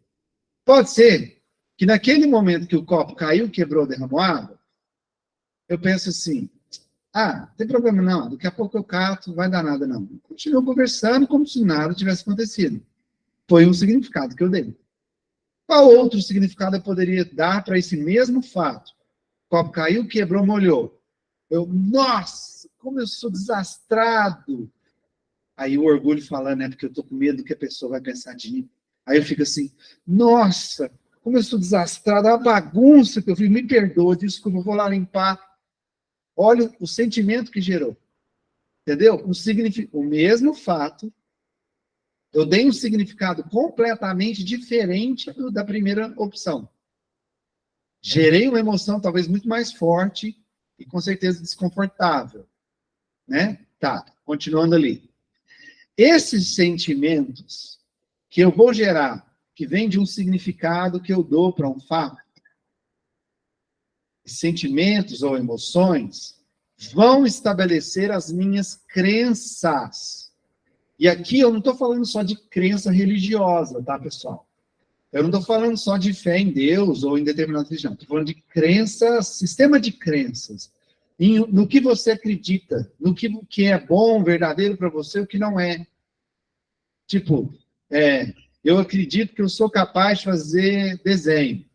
Pode ser que naquele momento que o copo caiu, quebrou, derramou água, eu penso assim, não tem problema não, daqui a pouco eu cato, não vai dar nada não. Continuo conversando como se nada tivesse acontecido. Foi um significado que eu dei. Qual outro significado eu poderia dar para esse mesmo fato? O copo caiu, quebrou, molhou. Nossa, como eu sou desastrado. Aí o orgulho falando, né, porque eu tô com medo do que a pessoa vai pensar de mim. Aí eu fico assim, nossa, como eu sou desastrado, a bagunça que eu fiz, me perdoa, desculpa, eu vou lá limpar. Olha o sentimento que gerou. Entendeu? O mesmo fato, eu dei um significado completamente diferente da primeira opção. Gerei uma emoção talvez muito mais forte e com certeza desconfortável. Né? Tá, continuando ali. Esses sentimentos que eu vou gerar, que vem de um significado que eu dou para um fato, sentimentos ou emoções, vão estabelecer as minhas crenças. E aqui eu não estou falando só de crença religiosa, tá, pessoal? Eu não estou falando só de fé em Deus ou em determinada religião. Estou falando de crenças, sistema de crenças. No que você acredita, no que é bom, verdadeiro para você, o que não é. Tipo, eu acredito que eu sou capaz de fazer desenho.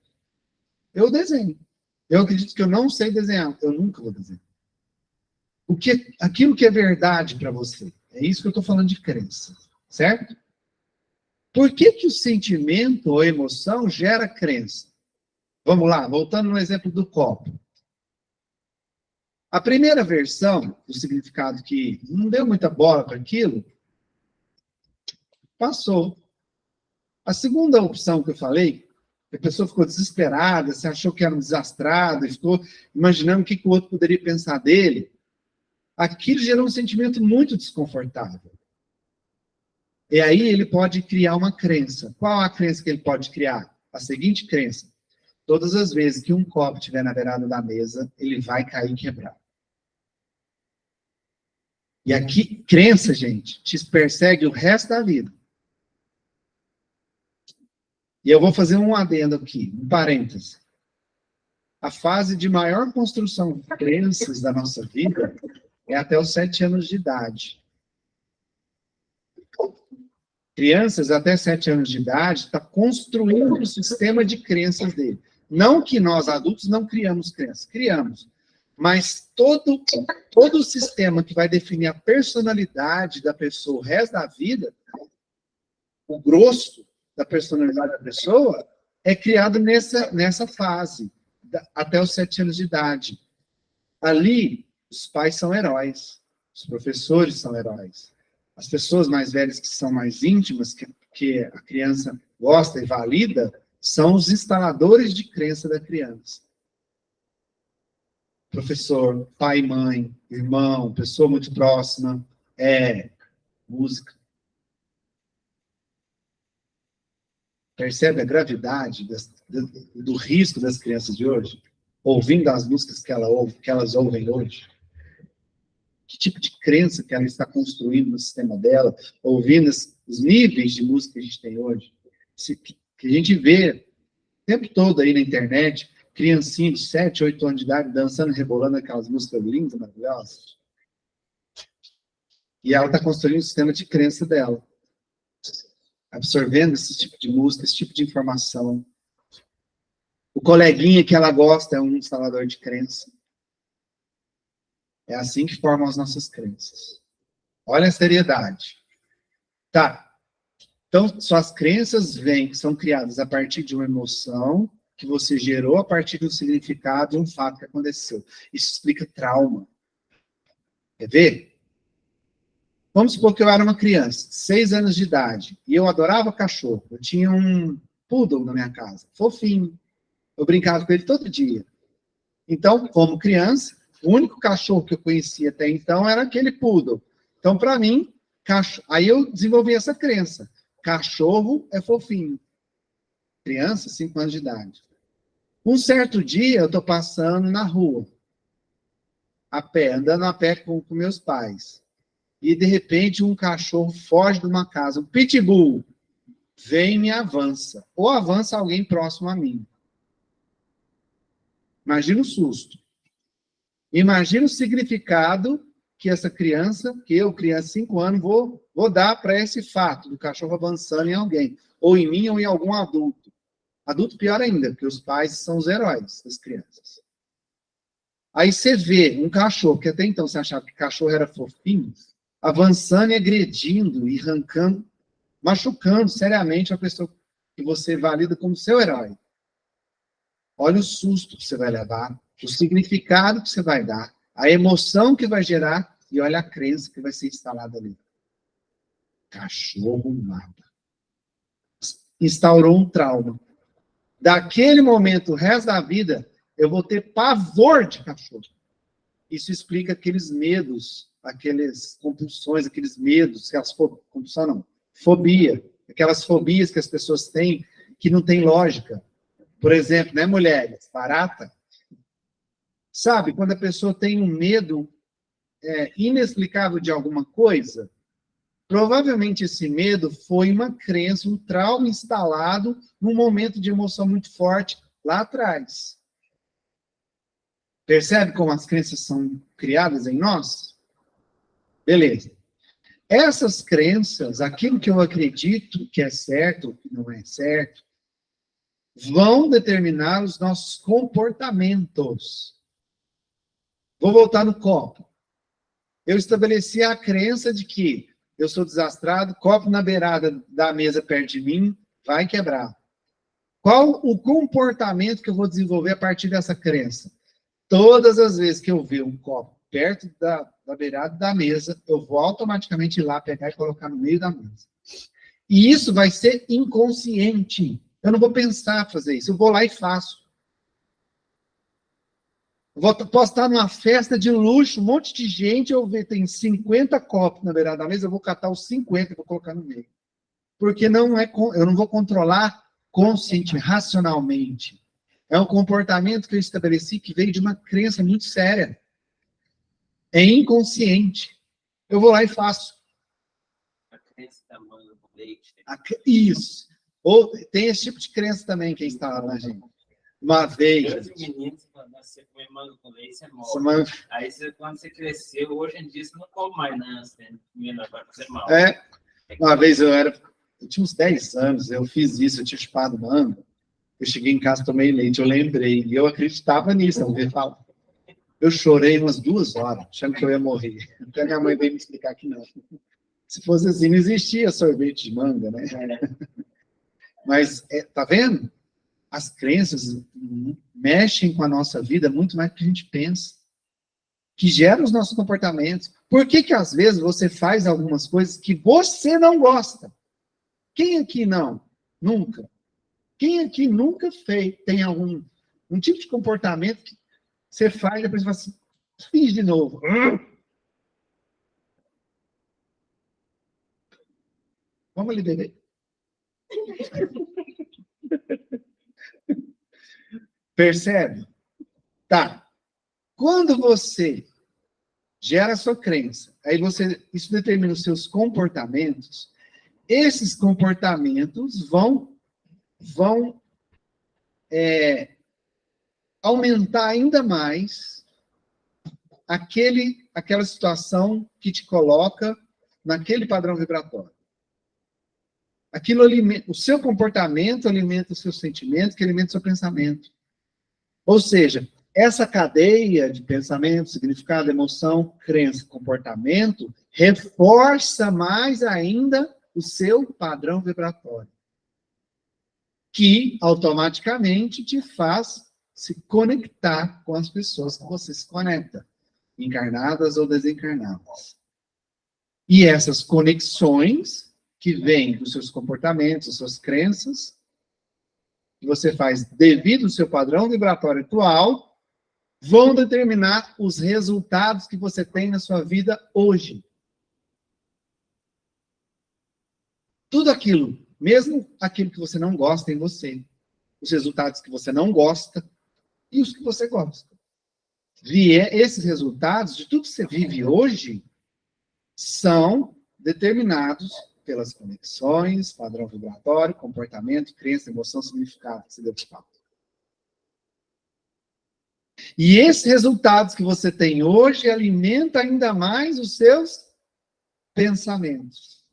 Eu desenho. Eu acredito que eu não sei desenhar. Eu nunca vou desenhar. Aquilo que é verdade para você. É isso que eu estou falando de crença. Certo? Por que o sentimento ou emoção gera crença? Vamos lá, voltando no exemplo do copo. A primeira versão do significado que não deu muita bola para aquilo, passou. A segunda opção que eu falei, a pessoa ficou desesperada, se achou que era um desastrado, ficou imaginando o que o outro poderia pensar dele. Aquilo gerou um sentimento muito desconfortável. E aí ele pode criar uma crença. Qual a crença que ele pode criar? A seguinte crença. Todas as vezes que um copo estiver na beirada da mesa, ele vai cair e quebrar. E aqui, crença, gente, te persegue o resto da vida. E eu vou fazer um adendo aqui, um parêntese. A fase de maior construção de crenças da nossa vida é até os 7 anos de idade. Crianças até 7 anos de idade estão construindo o sistema de crenças dele. Não que nós, adultos, não criamos crenças. Criamos. Mas todo o sistema que vai definir a personalidade da pessoa o resto da vida, o grosso da personalidade da pessoa, é criado nessa fase, até os 7 anos de idade. Ali, os pais são heróis, os professores são heróis. As pessoas mais velhas, que são mais íntimas, que a criança gosta e valida, são os instaladores de crença da criança. Professor, pai, mãe, irmão, pessoa muito próxima, música. Percebe a gravidade do risco das crianças de hoje? Ouvindo as músicas que elas ouvem hoje? Que tipo de crença que ela está construindo no sistema dela? Ouvindo os níveis de música que a gente tem hoje? Que a gente vê tempo todo aí na internet, criancinha de 7, 8 anos de idade, dançando, rebolando aquelas músicas lindas, maravilhosas. E ela está construindo o sistema de crença dela. Absorvendo esse tipo de música, esse tipo de informação. O coleguinha que ela gosta é um instalador de crença. É assim que formam as nossas crenças. Olha a seriedade. Tá. Então, suas crenças são criadas a partir de uma emoção que você gerou a partir do significado de um fato que aconteceu. Isso explica trauma. Quer ver? Vamos supor que eu era uma criança, 6 anos de idade, e eu adorava cachorro. Eu tinha um poodle na minha casa, fofinho. Eu brincava com ele todo dia. Então, como criança, o único cachorro que eu conhecia até então era aquele poodle. Então, para mim, aí eu desenvolvi essa crença. Cachorro é fofinho. Criança, 5 anos de idade. Um certo dia, eu estou passando na rua, a pé, andando a pé com meus pais. E, de repente, um cachorro foge de uma casa, um pitbull, vem e me avança. Ou avança alguém próximo a mim. Imagina o susto. Imagina o significado que essa criança, que eu, criança de 5 anos, vou dar para esse fato do cachorro avançando em alguém. Ou em mim, ou em algum adulto. Adulto pior ainda, porque os pais são os heróis das crianças. Aí você vê um cachorro, que até então você achava que cachorro era fofinho, avançando e agredindo, e arrancando, machucando seriamente a pessoa que você valida como seu herói. Olha o susto que você vai levar, o significado que você vai dar, a emoção que vai gerar, e olha a crença que vai ser instalada ali. Cachorro mata. Instaurou um trauma. Daquele momento, o resto da vida, eu vou ter pavor de cachorro. Isso explica aqueles medos, aquelas compulsões, aqueles medos, aquelas compulsão não, fobia, aquelas fobias que as pessoas têm que não tem lógica. Por exemplo, né, mulheres, barata. Sabe, quando a pessoa tem um medo inexplicável de alguma coisa, provavelmente esse medo foi uma crença, um trauma instalado num momento de emoção muito forte lá atrás. Percebe como as crenças são criadas em nós? Beleza. Essas crenças, aquilo que eu acredito que é certo, ou que não é certo, vão determinar os nossos comportamentos. Vou voltar no copo. Eu estabeleci a crença de que eu sou desastrado, copo na beirada da mesa perto de mim, vai quebrar. Qual o comportamento que eu vou desenvolver a partir dessa crença? Todas as vezes que eu ver um copo perto da beirada da mesa, eu vou automaticamente ir lá pegar e colocar no meio da mesa. E isso vai ser inconsciente. Eu não vou pensar fazer isso, eu vou lá e faço. Posso estar numa festa de luxo, um monte de gente, eu ver tem 50 copos na beirada da mesa, eu vou catar os 50 e vou colocar no meio. Porque eu não vou controlar consciente, racionalmente. É um comportamento que eu estabeleci que veio de uma crença muito séria. É inconsciente. Eu vou lá e faço. A crença da manga com leite. Isso. Ou tem esse tipo de crença também que é instalado na gente. Uma vez. Meninos, quando você comer manga com leite, você morre. Aí, quando você cresceu, hoje em dia, você não come mais nada, você comendo agora, você mal. Uma vez eu tinha uns 10 anos, eu fiz isso, eu tinha chupado manga. Eu cheguei em casa, tomei leite, eu lembrei, e eu acreditava nisso, eu chorei umas 2 horas, achando que eu ia morrer. Até minha mãe veio me explicar que não. Se fosse assim, não existia sorvete de manga, né? Mas, tá vendo? As crenças mexem com a nossa vida muito mais do que a gente pensa. Que geram os nossos comportamentos. Por que às vezes você faz algumas coisas que você não gosta? Quem aqui não? Nunca. Quem aqui nunca tem um tipo de comportamento que você faz e depois você fala assim, fiz de novo. Vamos ali, bebê. Percebe? Tá. Quando você gera a sua crença, aí isso determina os seus comportamentos, esses comportamentos vão aumentar ainda mais aquela situação que te coloca naquele padrão vibratório. Aquilo alimenta, o seu comportamento alimenta o seu sentimento, que alimenta o seu pensamento. Ou seja, essa cadeia de pensamento, significado, emoção, crença, comportamento, reforça mais ainda o seu padrão vibratório, que automaticamente te faz se conectar com as pessoas que você se conecta, encarnadas ou desencarnadas. E essas conexões que vêm dos seus comportamentos, das suas crenças, que você faz devido ao seu padrão vibratório atual, vão determinar os resultados que você tem na sua vida hoje. Tudo aquilo, mesmo aquilo que você não gosta em você, os resultados que você não gosta e os que você gosta. Esses resultados de tudo que você vive hoje são determinados pelas conexões, padrão vibratório, comportamento, crença, emoção, significado que se deu de fato. E esses resultados que você tem hoje alimentam ainda mais os seus pensamentos.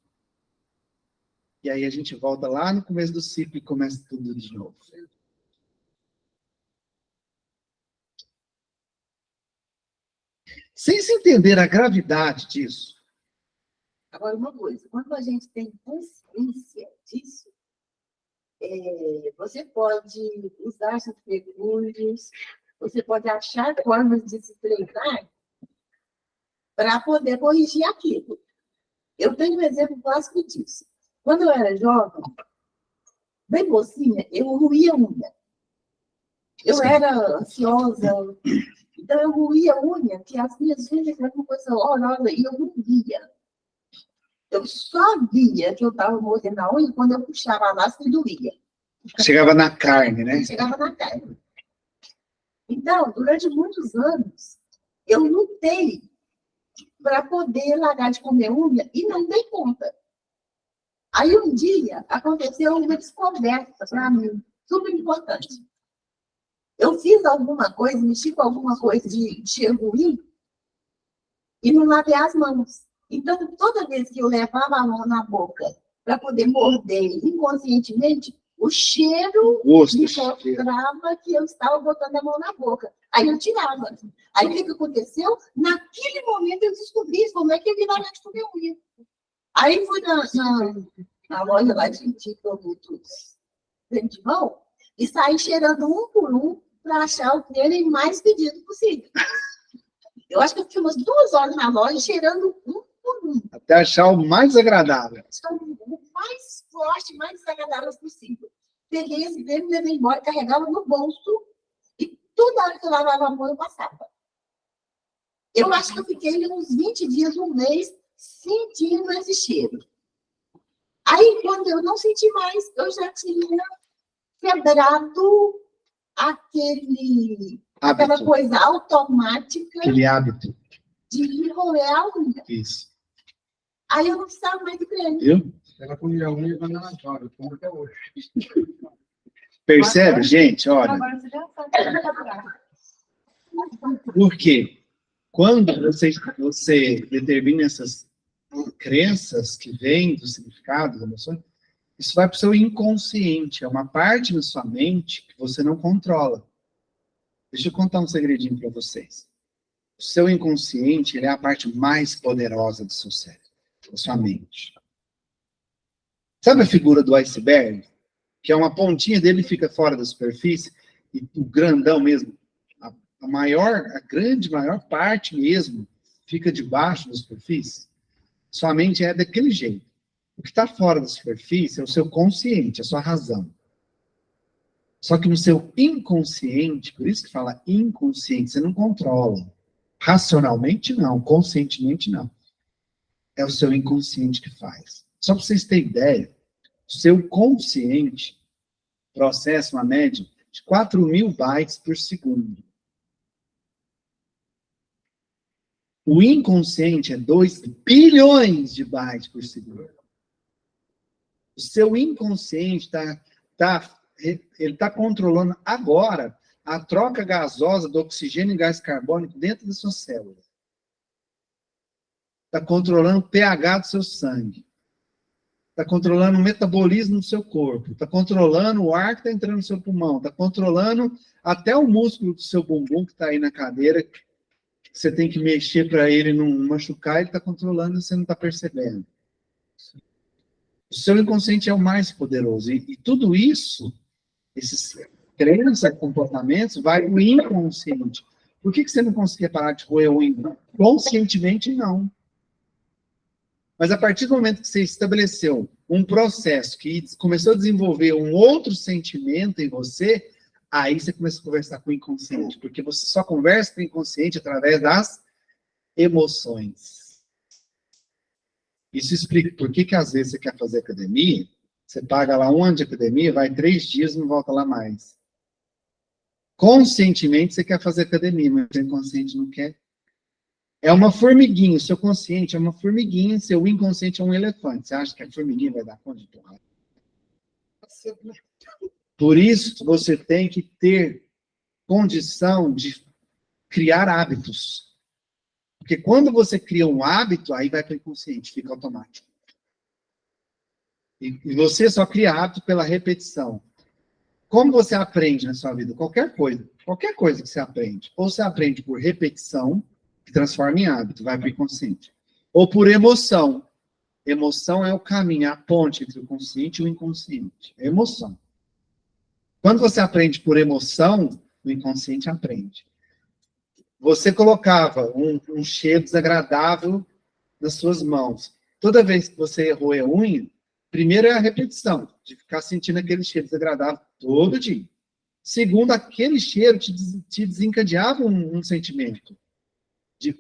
E aí a gente volta lá no começo do ciclo e começa tudo de novo. Sem se entender a gravidade disso. Agora, uma coisa, quando a gente tem consciência disso, você pode usar seus recursos, você pode achar formas de se treinar para poder corrigir aquilo. Eu tenho um exemplo clássico disso. Quando eu era jovem, bem mocinha, eu roía unha. Eu era ansiosa, então eu roía unha, que as minhas unhas eram uma coisa horrorosa, e eu não via. Eu só via que eu estava mordendo a unha quando eu puxava a lasca e doía. Chegava na carne, né? Chegava na carne. Então, durante muitos anos, eu lutei para poder largar de comer unha e não dei conta. Aí, um dia, aconteceu uma descoberta para mim, super importante. Eu fiz alguma coisa, mexi com alguma coisa de ruim e não lavei as mãos. Então, toda vez que eu levava a mão na boca para poder morder inconscientemente, o cheiro me mostrava que eu estava botando a mão na boca. Aí eu tirava. Aí o que aconteceu? Naquele momento eu descobri como é que eu ia largar de comer unha. Aí fui na loja lá de produtos de mão e saí cheirando um por um para achar o que era mais pedido possível. Eu acho que eu fiquei umas 2 horas na loja cheirando um por um. Até achar o mais agradável. O mais forte, mais desagradável possível. Peguei esse dedo, levei embora, carregava no bolso e toda hora que eu lavava a mão eu passava. Eu acho que eu fiquei uns 20 dias, um mês, sentindo esse cheiro. Aí, quando eu não senti mais, eu já tinha quebrado aquela coisa automática. Aquele hábito. De roer a unha. Isso. Aí eu não precisava mais de creme. Viu? Ela comia a unha quando ela chora, eu como até hoje. Percebe, gente? Olha. Agora você já sabe. Por quê? Quando você determina essas crenças que vêm do significado, das emoções, isso vai para o seu inconsciente. É uma parte na sua mente que você não controla. Deixa eu contar um segredinho para vocês. O seu inconsciente, ele é a parte mais poderosa do seu cérebro, da sua mente. Sabe a figura do iceberg? Que é uma pontinha dele fica fora da superfície e o grandão mesmo, a maior parte mesmo fica debaixo da superfície. Sua mente é daquele jeito. O que está fora da superfície é o seu consciente, a sua razão. Só que no seu inconsciente, por isso que fala inconsciente, você não controla. Racionalmente não, conscientemente não. É o seu inconsciente que faz. Só para vocês terem ideia, o seu consciente processa uma média de 4.000 bytes por segundo. O inconsciente é 2 bilhões de bytes por segundo. O seu inconsciente está está controlando agora a troca gasosa do oxigênio e gás carbônico dentro da sua célula. Está controlando o pH do seu sangue. Está controlando o metabolismo do seu corpo. Está controlando o ar que está entrando no seu pulmão. Está controlando até o músculo do seu bumbum que está aí na cadeira. Você tem que mexer para ele não machucar. Ele está controlando e você não está percebendo. O seu inconsciente é o mais poderoso. E tudo isso, esses crenças, comportamentos, vai no inconsciente. Por que você não conseguia parar de roer o unha? Conscientemente, não. Mas a partir do momento que você estabeleceu um processo que começou a desenvolver um outro sentimento em você, aí você começa a conversar com o inconsciente, porque você só conversa com o inconsciente através das emoções. Isso explica por que às vezes você quer fazer academia, você paga lá um ano de academia, vai 3 dias e não volta lá mais. Conscientemente você quer fazer academia, mas o inconsciente não quer. É uma formiguinha, o seu consciente é uma formiguinha, seu inconsciente é um elefante. Você acha que a formiguinha vai dar conta de empurrar? Por isso, você tem que ter condição de criar hábitos. Porque quando você cria um hábito, aí vai para o inconsciente, fica automático. E você só cria hábito pela repetição. Como você aprende na sua vida? Qualquer coisa que você aprende. Ou você aprende por repetição, que transforma em hábito, vai para o inconsciente. Ou por emoção. Emoção é o caminho, a ponte entre o consciente e o inconsciente. É emoção. Quando você aprende por emoção, o inconsciente aprende. Você colocava um cheiro desagradável nas suas mãos. Toda vez que você roer a unha, primeiro é a repetição, de ficar sentindo aquele cheiro desagradável todo dia. Segundo, aquele cheiro te desencadeava um sentimento.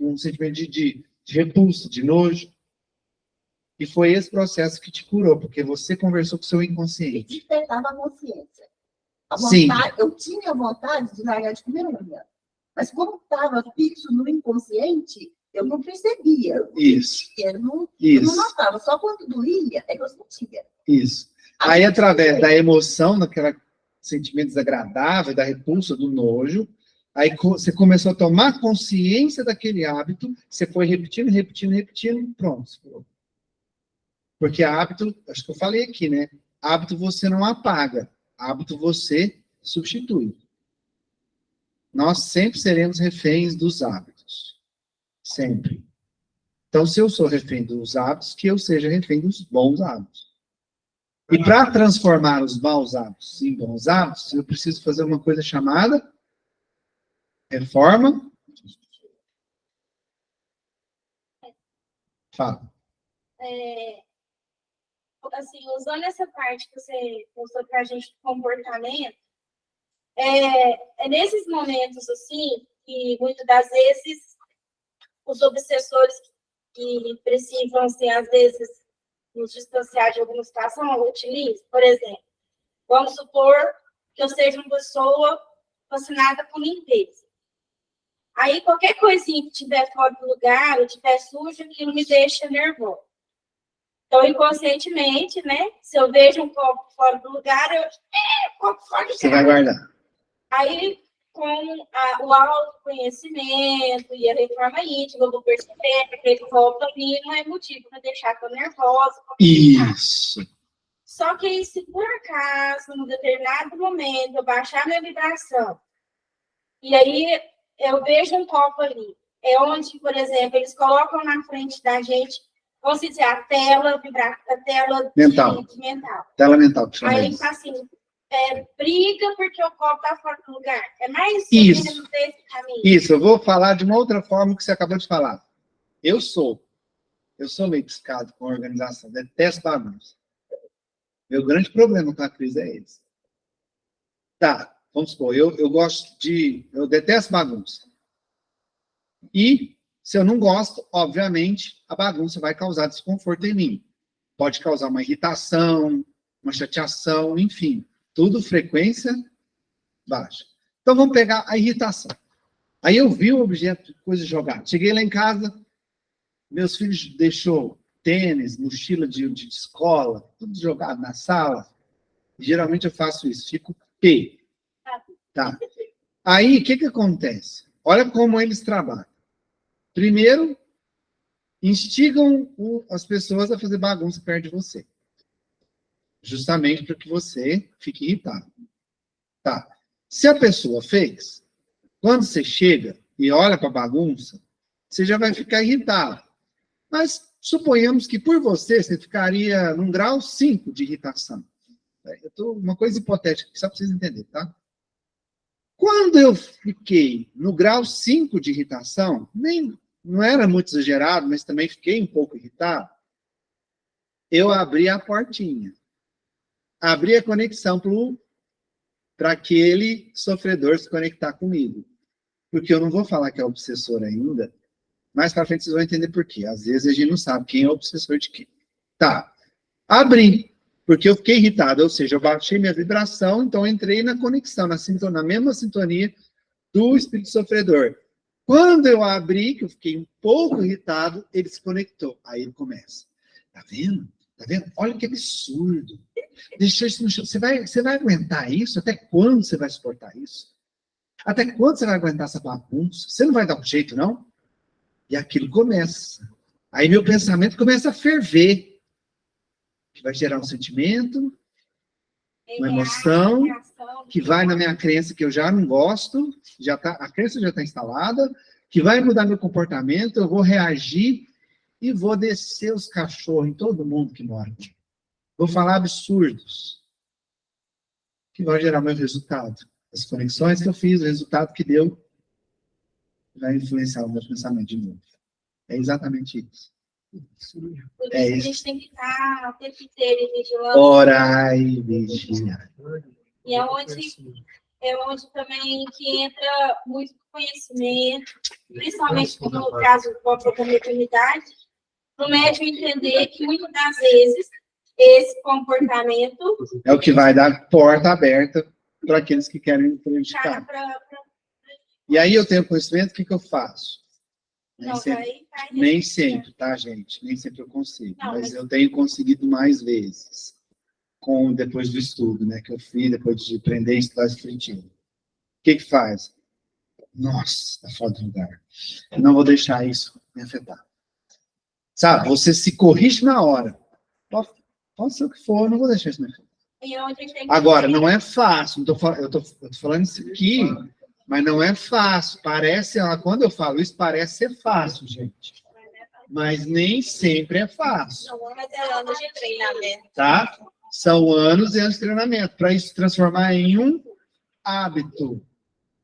Um sentimento de repulsa, de nojo. E foi esse processo que te curou, porque você conversou com o seu inconsciente. E despertava a consciência. Sim. Eu tinha vontade de largar de comer unha. Mas como estava fixo no inconsciente, eu não percebia. Isso. Eu não Isso. notava. Só quando doía é que eu sentia. Isso. Aí, através da emoção, daquele sentimento desagradável, da repulsa, do nojo, aí você começou a tomar consciência daquele hábito, você foi repetindo, pronto. Porque hábito, acho que eu falei aqui, né? Hábito você não apaga, hábito você substitui. Nós sempre seremos reféns dos hábitos. Sempre. Então, se eu sou refém dos hábitos, que eu seja refém dos bons hábitos. E para transformar os maus hábitos em bons hábitos, eu preciso fazer uma coisa chamada reforma. Fala. Assim, usando essa parte que você mostrou para a gente do comportamento, é nesses momentos, assim, que muitas das vezes os obsessores que precisam, assim, às vezes, nos distanciar de alguma situação, utilizam, por exemplo, vamos supor que eu seja uma pessoa fascinada com limpeza. Aí, qualquer coisinha que tiver fora do lugar, ou tiver sujo, aquilo me deixa nervoso. Então, inconscientemente, né? Se eu vejo um copo fora do lugar, copo fora do lugar. Você vai guardar. Aí, com o autoconhecimento e a reforma íntima, eu vou perceber que aquele copo ali não é motivo para deixar eu nervosa. Isso. Só que se por acaso, num determinado momento, eu baixar minha vibração, e aí eu vejo um copo ali, é onde, por exemplo, eles colocam na frente da gente, vamos dizer, a tela mental. mental. Tela mental, que chama aí isso. Tá assim, briga porque o copo está fora do lugar. É mais isso. Desse caminho. Isso, eu vou falar de uma outra forma que você acabou de falar. Eu sou meio piscado com a organização, detesto bagunça. Meu grande problema com a crise é esse. Tá, vamos supor, eu detesto bagunça. E, se eu não gosto, obviamente, a bagunça vai causar desconforto em mim. Pode causar uma irritação, uma chateação, enfim. Tudo frequência baixa. Então, vamos pegar a irritação. Aí eu vi o objeto, coisa jogada. Cheguei lá em casa, meus filhos deixou tênis, mochila de escola, tudo jogado na sala. Geralmente eu faço isso, fico P. Tá. Aí, o que acontece? Olha como eles trabalham. Primeiro, instigam as pessoas a fazer bagunça perto de você. Justamente para que você fique irritado. Tá. Se a pessoa fez, quando você chega e olha para a bagunça, você já vai ficar irritado. Mas suponhamos que por você ficaria num grau 5 de irritação. Uma coisa hipotética, só para vocês entenderem, tá? Quando eu fiquei no grau 5 de irritação, não era muito exagerado, mas também fiquei um pouco irritado, eu abri a portinha. Abri a conexão para aquele sofredor se conectar comigo. Porque eu não vou falar que é obsessor ainda, mais para frente vocês vão entender por quê. Às vezes a gente não sabe quem é o obsessor de quem. Tá. Abri. Porque eu fiquei irritado, ou seja, eu baixei minha vibração, então eu entrei na conexão, na mesma sintonia do espírito sofredor. Quando eu abri, que eu fiquei um pouco irritado, ele se conectou. Aí ele começa. Tá vendo? Tá vendo? Olha que absurdo. Deixa isso no chão. Você vai aguentar isso? Até quando você vai suportar isso? Até quando você vai aguentar essa bagunça? Você não vai dar um jeito, não? E aquilo começa. Aí meu pensamento começa a ferver. Que vai gerar um sentimento, uma emoção, que vai na minha crença que eu já não gosto, a crença já está instalada, que vai mudar meu comportamento, eu vou reagir e vou descer os cachorros em todo mundo que mora aqui. Vou falar absurdos, que vão gerar meu resultado. As conexões que eu fiz, o resultado que deu, vai influenciar o meu pensamento de novo. É exatamente isso. Por isso a gente tem que estar o tempo inteiro em vigilância. Orai e vigiar. E é onde também que entra muito conhecimento, principalmente no caso da mediunidade, o médium entender que muitas das vezes esse comportamento é o que vai dar porta aberta para aqueles que querem prejudicar. E aí eu tenho conhecimento, o que eu faço? Nem sempre, tá, gente? Nem sempre eu consigo. Mas eu tenho conseguido mais vezes. Depois do estudo, né? Que eu fiz, depois de aprender a estudar espiritismo. O que faz? Nossa, tá fora do lugar. Eu não vou deixar isso me afetar. Sabe? Você se corrige na hora. Pode ser o que for, eu não vou deixar isso me afetar. Agora, não é fácil. Eu tô falando isso aqui... Mas não é fácil. Quando eu falo isso, parece ser fácil, gente. Mas nem sempre é fácil. Mas é anos de treinamento. Tá? São anos e anos de treinamento. Para isso transformar em um hábito.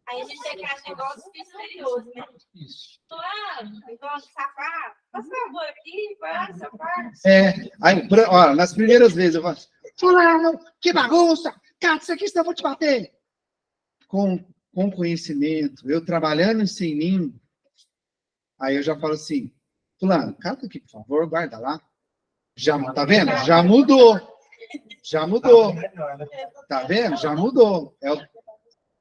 Aí a gente tem aqueles negócios misteriosos, né? Igual sapato. Passa a favor aqui, passa, passa. Aí, nas primeiras vezes eu falo, fulano, que bagunça! Cata isso aqui, senão eu vou te bater. Com conhecimento, eu trabalhando em mim, aí eu já falo assim, fulano, cata aqui, por favor, guarda lá. Tá vendo? Já mudou. Tá vendo? Já mudou.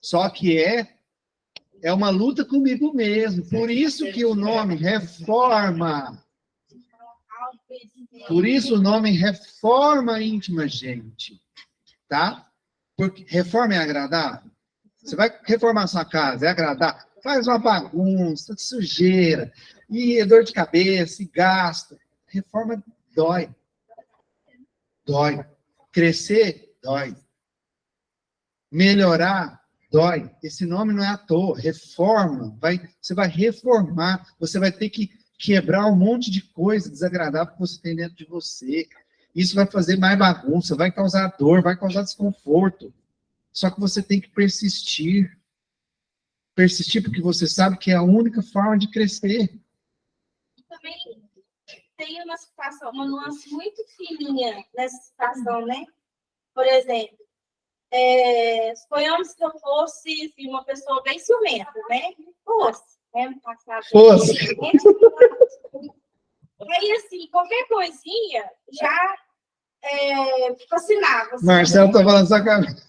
Só que é uma luta comigo mesmo. Por isso que o nome reforma. Por isso o nome reforma íntima, gente. Tá? Porque reforma é agradável. Você vai reformar sua casa, é agradável. Faz uma bagunça, sujeira, e dor de cabeça, e gasto. Reforma dói. Dói. Crescer, dói. Melhorar, dói. Esse nome não é à toa. Reforma. Você vai reformar. Você vai ter que quebrar um monte de coisa desagradável que você tem dentro de você. Isso vai fazer mais bagunça, vai causar dor, vai causar desconforto. Só que você tem que persistir. Persistir porque você sabe que é a única forma de crescer. Também tem uma situação, uma nuance muito fininha nessa situação, né? Por exemplo, suponhamos que eu fosse uma pessoa bem ciumenta, né? Fosse. Aí, assim, qualquer coisinha já fascinava. Assim, Marcelo tá falando sua cabeça.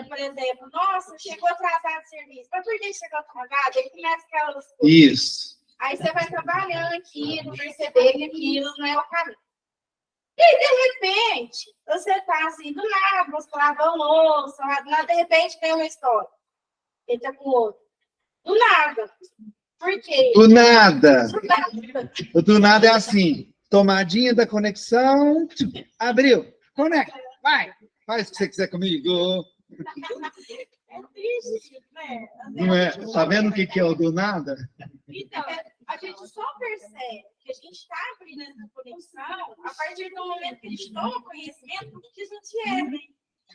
Por exemplo, nossa, chegou atrasado o serviço. Mas por que chegou atrasado? Ele começa aquelas coisas. Isso. Aí você vai trabalhando aquilo, perceber que aquilo não é o caminho. E aí, de repente, você tá assim, do nada, você lava o louça, de repente tem uma história. Ele tá com o outro. Do nada. Por quê? Do nada. Do nada. O do nada é assim, tomadinha da conexão, abriu, conecta, vai, faz o que você quiser comigo. É triste, né? Não é? Tá vendo o que é o do nada? Então, a gente só percebe que a gente está abrindo essa conexão a partir do momento que a gente toma conhecimento do que a gente é, né?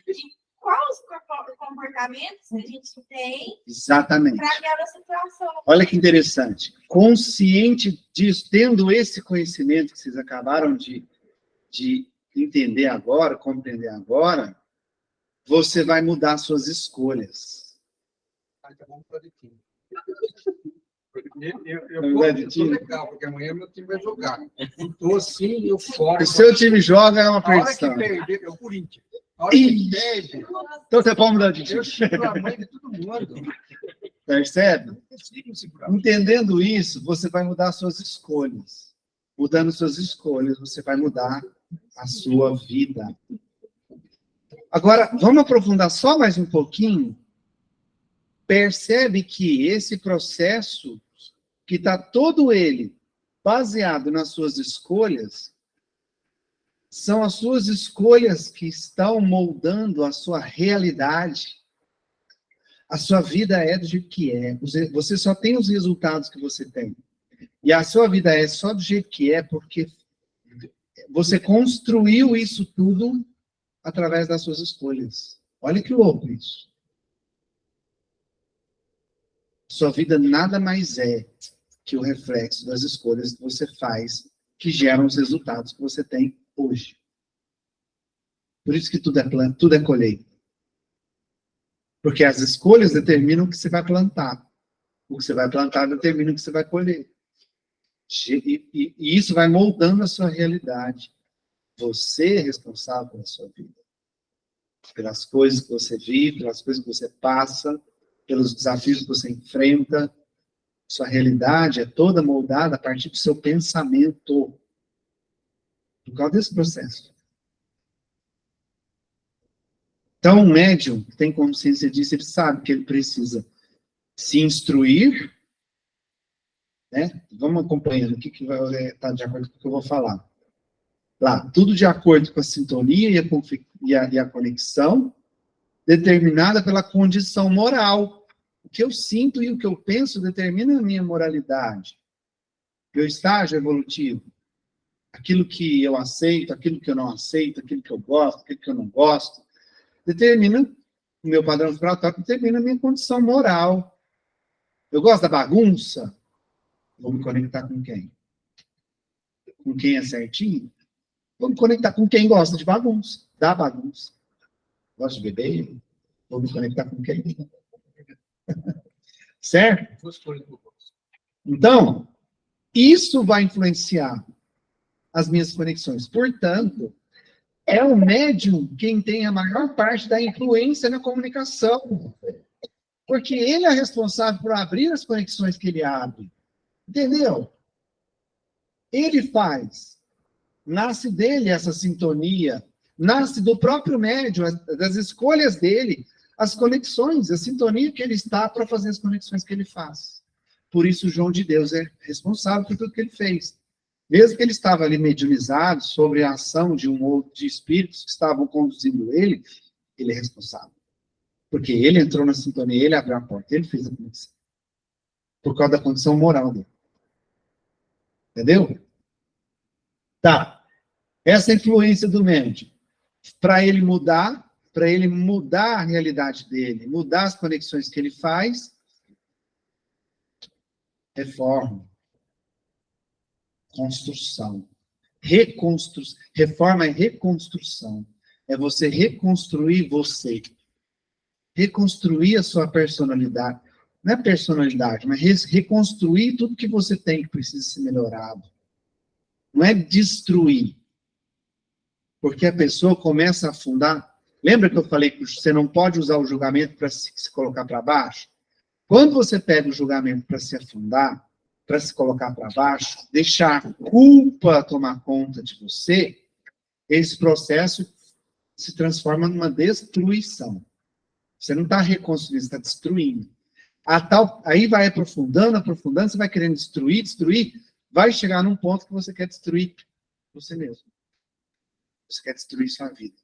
De quais os comportamentos que a gente tem Exatamente. para aquela situação. Olha que interessante. Consciente disso, tendo esse conhecimento que vocês acabaram de entender agora, compreender agora, você vai mudar suas escolhas. Tá bom para o time. Eu tô legal, porque amanhã meu time vai jogar. Estou assim, eu fora. O seu time joga é uma A hora perdição. que perder, é o Corinthians. A hora que perde, Então você pode mudar de time. eu chego a mãe de todo mundo. Percebe? Não consigo segurar. Entendendo isso, você vai mudar suas escolhas. Mudando suas escolhas, você vai mudar a sua vida. Agora, vamos aprofundar só mais um pouquinho. Percebe que esse processo, que está todo ele baseado nas suas escolhas, são as suas escolhas que estão moldando a sua realidade. A sua vida é do jeito que é. Você só tem os resultados que você tem. E a sua vida é só do jeito que é porque você construiu isso tudo através das suas escolhas. Olha que louco isso. Sua vida nada mais é que o reflexo das escolhas que você faz, que geram os resultados que você tem hoje. Por isso que tudo é planta, tudo é colheita. Porque as escolhas determinam o que você vai plantar. O que você vai plantar determina o que você vai colher. E isso vai moldando a sua realidade. Você é responsável pela sua vida. Pelas coisas que você vive, pelas coisas que você passa, pelos desafios que você enfrenta. Sua realidade é toda moldada a partir do seu pensamento. Por causa desse processo. Então, o médium que tem consciência disso, ele sabe que ele precisa se instruir, né? Vamos acompanhando o que vai estar de acordo com o que eu vou falar. Lá, tudo de acordo com a sintonia e a conexão, determinada pela condição moral. O que eu sinto e o que eu penso determina a minha moralidade. Meu estágio evolutivo. Aquilo que eu aceito, aquilo que eu não aceito, aquilo que eu gosto, aquilo que eu não gosto, determina o meu padrão vibratório, determina a minha condição moral. Eu gosto da bagunça, vou me conectar com quem? Com quem é certinho? Vou me conectar com quem gosta de bagunça, da bagunça. Gosto de beber, vou me conectar com quem? Certo? Então, isso vai influenciar as minhas conexões. Portanto, é o médium quem tem a maior parte da influência na comunicação. Porque ele é responsável por abrir as conexões que ele abre. Entendeu? Ele faz. Nasce dele essa sintonia. Nasce do próprio médium, das escolhas dele, as conexões, a sintonia que ele está para fazer as conexões que ele faz. Por isso, o João de Deus é responsável por tudo que ele fez. Mesmo que ele estava ali mediunizado sobre a ação de espíritos que estavam conduzindo ele, ele é responsável. Porque ele entrou na sintonia, ele abriu a porta, ele fez a conexão. Por causa da condição moral dele. Entendeu? Tá. Essa influência do médium, para ele mudar a realidade dele, mudar as conexões que ele faz, reforma. Construção. Reconstrução. Reforma é reconstrução. É você reconstruir você. Reconstruir a sua personalidade. Não é personalidade, mas reconstruir tudo que você tem que precisa ser melhorado. Não é destruir. Porque a pessoa começa a afundar. Lembra que eu falei que você não pode usar o julgamento para se colocar para baixo? Quando você pega o julgamento para se afundar, para se colocar para baixo, deixar a culpa tomar conta de você, esse processo se transforma numa destruição. Você não está reconstruindo, você está destruindo. Aí vai aprofundando, você vai querendo destruir, vai chegar num ponto que você quer destruir você mesmo. Você quer destruir sua vida.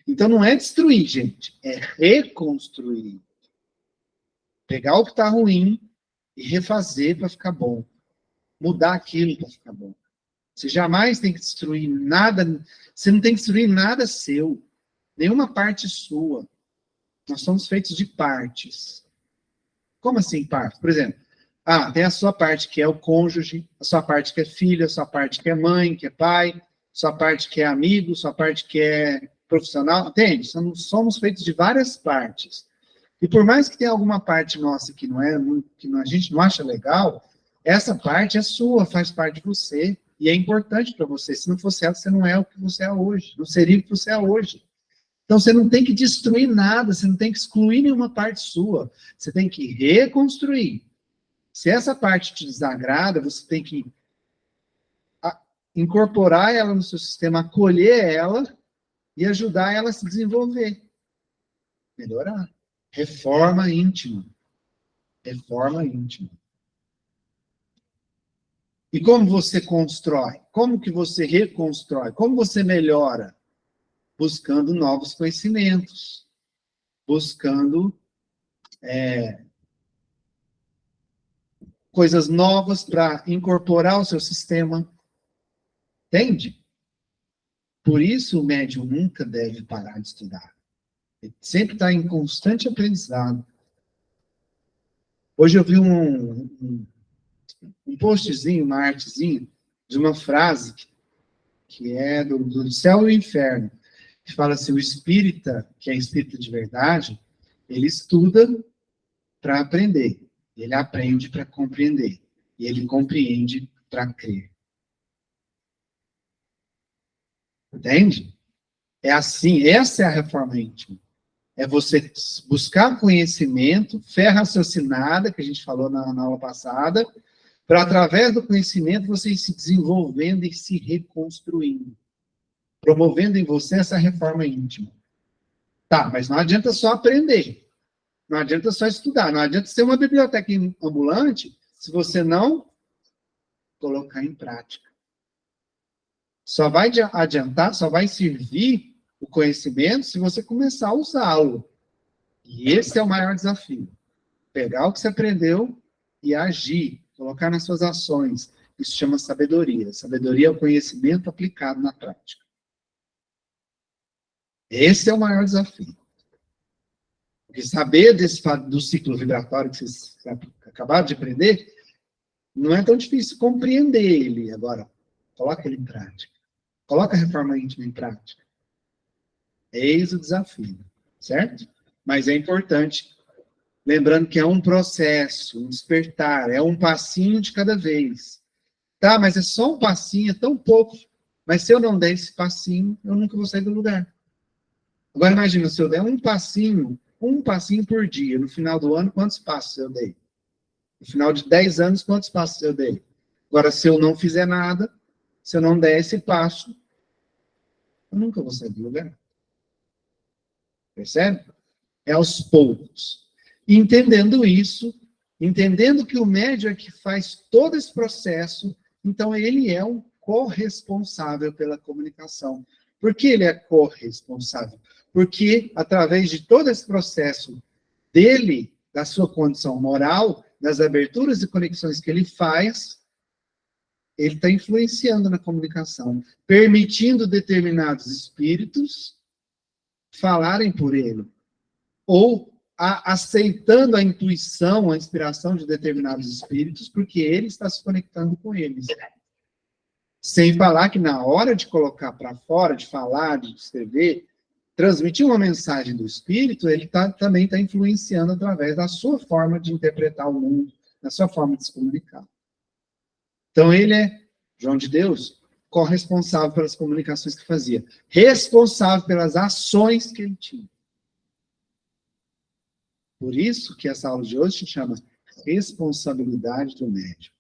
Então não é destruir, gente, é reconstruir. Pegar o que está ruim e refazer para ficar bom. Mudar aquilo para ficar bom. Você jamais tem que destruir nada, você não tem que destruir nada seu, nenhuma parte sua. Nós somos feitos de partes. Como assim partes? Por exemplo, tem a sua parte que é o cônjuge, a sua parte que é filho, a sua parte que é mãe, que é pai, a sua parte que é amigo, a sua parte que é profissional. Entende? Somos feitos de várias partes. E por mais que tenha alguma parte nossa que a gente não acha legal, essa parte é sua, faz parte de você. E é importante para você. Se não fosse ela, você não é o que você é hoje. Não seria o que você é hoje. Então, você não tem que destruir nada, você não tem que excluir nenhuma parte sua. Você tem que reconstruir. Se essa parte te desagrada, você tem que incorporar ela no seu sistema, acolher ela e ajudar ela a se desenvolver. Melhorar. Reforma íntima. Reforma íntima. E como você constrói? Como que você reconstrói? Como você melhora? Buscando novos conhecimentos. Buscando coisas novas para incorporar ao seu sistema. Entende? Por isso o médium nunca deve parar de estudar. Ele sempre está em constante aprendizado. Hoje eu vi um postzinho, uma artezinha, de uma frase que é do Céu e o Inferno, que fala assim, o espírita, que é espírita de verdade, ele estuda para aprender, ele aprende para compreender, e ele compreende para crer. Entende? É assim, essa é a reforma íntima. É você buscar conhecimento, fé raciocinada, que a gente falou na aula passada, para, através do conhecimento, você ir se desenvolvendo e se reconstruindo. Promovendo em você essa reforma íntima. Tá, mas não adianta só aprender. Não adianta só estudar. Não adianta ser uma biblioteca ambulante se você não colocar em prática. Só vai adiantar, só vai servir o conhecimento se você começar a usá-lo. E esse é o maior desafio. Pegar o que você aprendeu e agir, colocar nas suas ações. Isso chama sabedoria. Sabedoria é o conhecimento aplicado na prática. Esse é o maior desafio. Porque saber do ciclo vibratório que vocês acabaram de aprender, não é tão difícil compreender ele. Agora, coloca ele em prática. Coloca a reforma íntima em prática. Eis o desafio, certo? Mas é importante, lembrando que é um processo, um despertar, é um passinho de cada vez. Tá, mas é só um passinho, é tão pouco. Mas se eu não der esse passinho, eu nunca vou sair do lugar. Agora imagina, se eu der um passinho por dia, no final do ano, quantos passos eu dei? No final de 10 anos, quantos passos eu dei? Agora, se eu não fizer nada, se eu não der esse passo, eu nunca vou sair do lugar. Percebe? É aos poucos. Entendendo isso, entendendo que o médium é que faz todo esse processo, então ele é o corresponsável pela comunicação. Por que ele é corresponsável? Porque, através de todo esse processo dele, da sua condição moral, das aberturas e conexões que ele faz, ele está influenciando na comunicação, permitindo determinados espíritos falarem por ele, ou aceitando a intuição, a inspiração de determinados espíritos, porque ele está se conectando com eles. Sem falar que na hora de colocar para fora, de falar, de escrever, transmitir uma mensagem do espírito, ele também está influenciando através da sua forma de interpretar o mundo, da sua forma de se comunicar. Então ele é, João de Deus, corresponsável pelas comunicações que fazia, responsável pelas ações que ele tinha. Por isso que essa aula de hoje se chama Responsabilidade do Médium.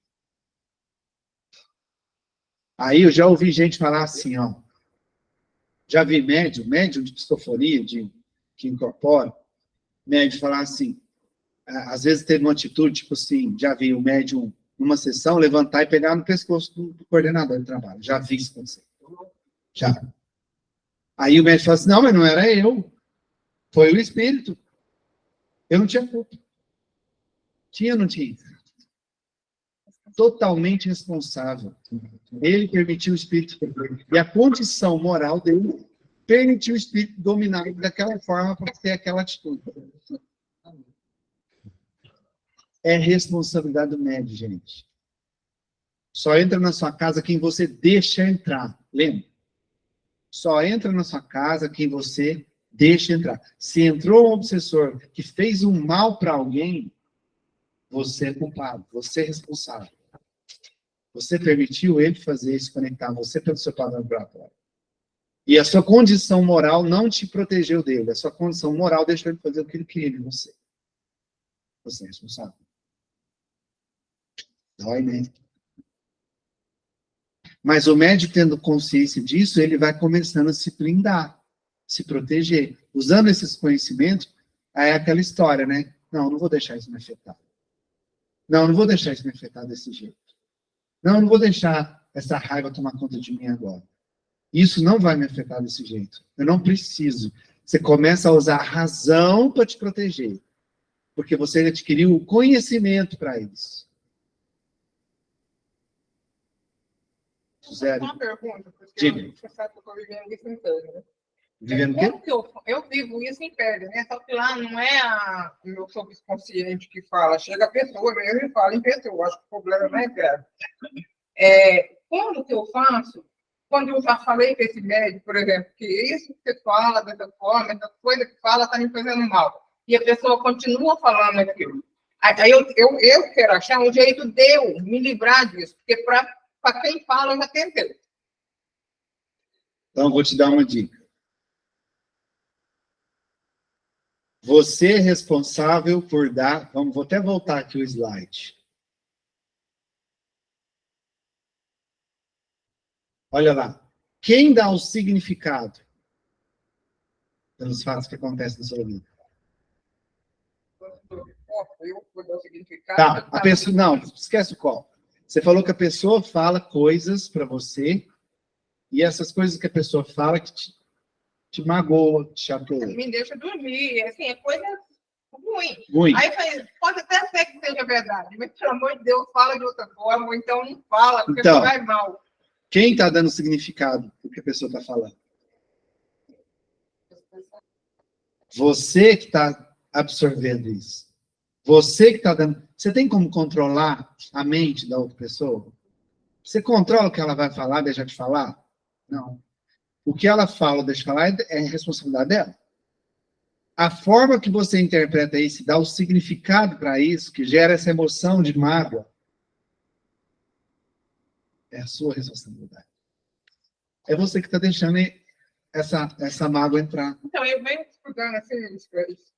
Aí eu já ouvi gente falar assim, ó. Já vi médium de psicofonia, que incorpora, médium falar assim, às vezes teve uma atitude, tipo assim, já vi o médium numa sessão levantar e pegar no pescoço do coordenador de trabalho. Já vi isso acontecer. Já. Aí o médium fala assim, não, mas não era eu. Foi o espírito. Eu não tinha culpa. Tinha ou não tinha? Totalmente responsável. Ele permitiu o espírito. E a condição moral dele permitiu o espírito dominar daquela forma para ter aquela atitude. É responsabilidade do médium, gente. Só entra na sua casa quem você deixa entrar. Lembra? Só entra na sua casa quem você deixa entrar. Se entrou um obsessor que fez um mal para alguém, você é culpado, você é responsável. Você permitiu ele fazer isso, conectar você pelo seu padrão vibratório. E a sua condição moral não te protegeu dele. A sua condição moral deixou ele fazer o que ele queria de você. Você é responsável. Dói, né? Mas o médico, tendo consciência disso, ele vai começando a se blindar, se proteger. Usando esses conhecimentos, aí é aquela história, né? Não vou deixar isso me afetar. Não vou deixar isso me afetar desse jeito. Não vou deixar essa raiva tomar conta de mim agora. Isso não vai me afetar desse jeito. Eu não preciso. Você começa a usar a razão para te proteger. Porque você adquiriu o conhecimento para isso. Zero. Uma pergunta, porque Diga. você sabe que eu estou vivendo isso em Pérez, né? Vivendo o quê? Eu vivo isso em Pérez, né? Só que lá não é o meu subconsciente que fala, chega a pessoa mesmo e fala em pessoa. Acho que o problema é mais grave. Como que eu faço? Quando eu já falei com esse médico, por exemplo, que isso que você fala dessa forma, essa coisa que fala está me fazendo mal. E a pessoa continua falando aquilo. Aí eu quero achar um jeito de eu me livrar disso, porque para quem fala, eu já tentei. Então, vou te dar uma dica. Você é responsável por dar... Vou até voltar aqui o slide. Olha lá. Quem dá o significado pelos fatos que acontecem na sua vida? Eu vou dar o significado. Tá, a pessoa... Não, esquece o qual. Você falou que a pessoa fala coisas para você e essas coisas que a pessoa fala que te magoa, te chateia. Me deixa dormir, assim, é coisa ruim. Ruim. Aí pode até ser que seja verdade, mas pelo amor de Deus, fala de outra forma, ou então não fala, porque Então, vai mal. Quem está dando significado do que a pessoa está falando? Você que está absorvendo isso. Você que está dando... Você tem como controlar a mente da outra pessoa? Você controla o que ela vai falar, deixar de falar? Não. O que ela fala ou deixa de falar é responsabilidade dela. A forma que você interpreta isso, dá o significado para isso, que gera essa emoção de mágoa, é a sua responsabilidade. É você que está deixando essa mágoa entrar. Então, eu venho estudando assim,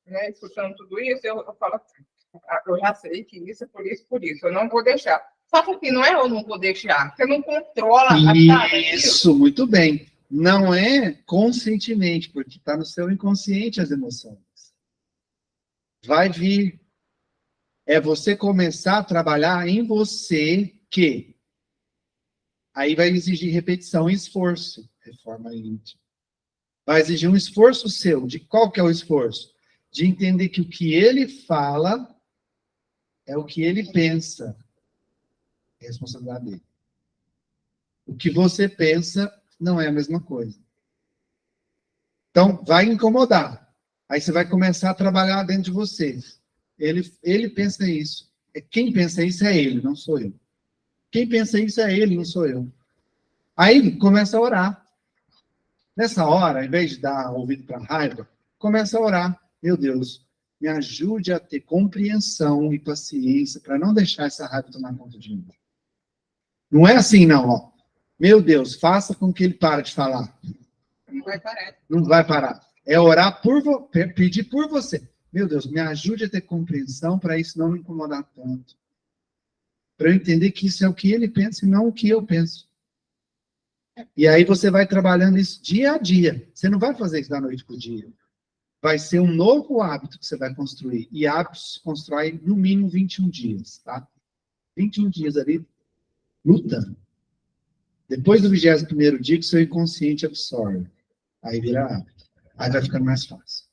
né, escutando tudo isso, eu falo assim, eu já sei que isso é por isso, eu não vou deixar. Só que assim, não é eu não vou deixar, você não controla a Isso, muito bem. Não é conscientemente, porque está no seu inconsciente as emoções. Vai vir. É você começar a trabalhar em você que aí vai exigir repetição e esforço. Reforma íntima. Vai exigir um esforço seu. De qual que é o esforço? De entender que o que ele fala é o que ele pensa. É a responsabilidade dele. O que você pensa não é a mesma coisa. Então, vai incomodar. Aí você vai começar a trabalhar dentro de você. Ele pensa isso. Quem pensa isso é ele, não sou eu. Quem pensa isso é ele, não sou eu. Aí começa a orar. Nessa hora, ao invés de dar ouvido para a raiva, começa a orar. Meu Deus, me ajude a ter compreensão e paciência para não deixar essa raiva tomar conta de mim. Não é assim, não, ó. Meu Deus, faça com que ele pare de falar. Não vai parar. Não vai parar. É orar pedir por você. Meu Deus, me ajude a ter compreensão para isso não me incomodar tanto. Para eu entender que isso é o que ele pensa e não o que eu penso. E aí você vai trabalhando isso dia a dia. Você não vai fazer isso da noite para o dia. Vai ser um novo hábito que você vai construir. E hábitos se constrói no mínimo 21 dias, tá? 21 dias ali lutando. Depois do 21º dia que seu inconsciente absorve. Aí vira hábito. Aí vai ficando mais fácil.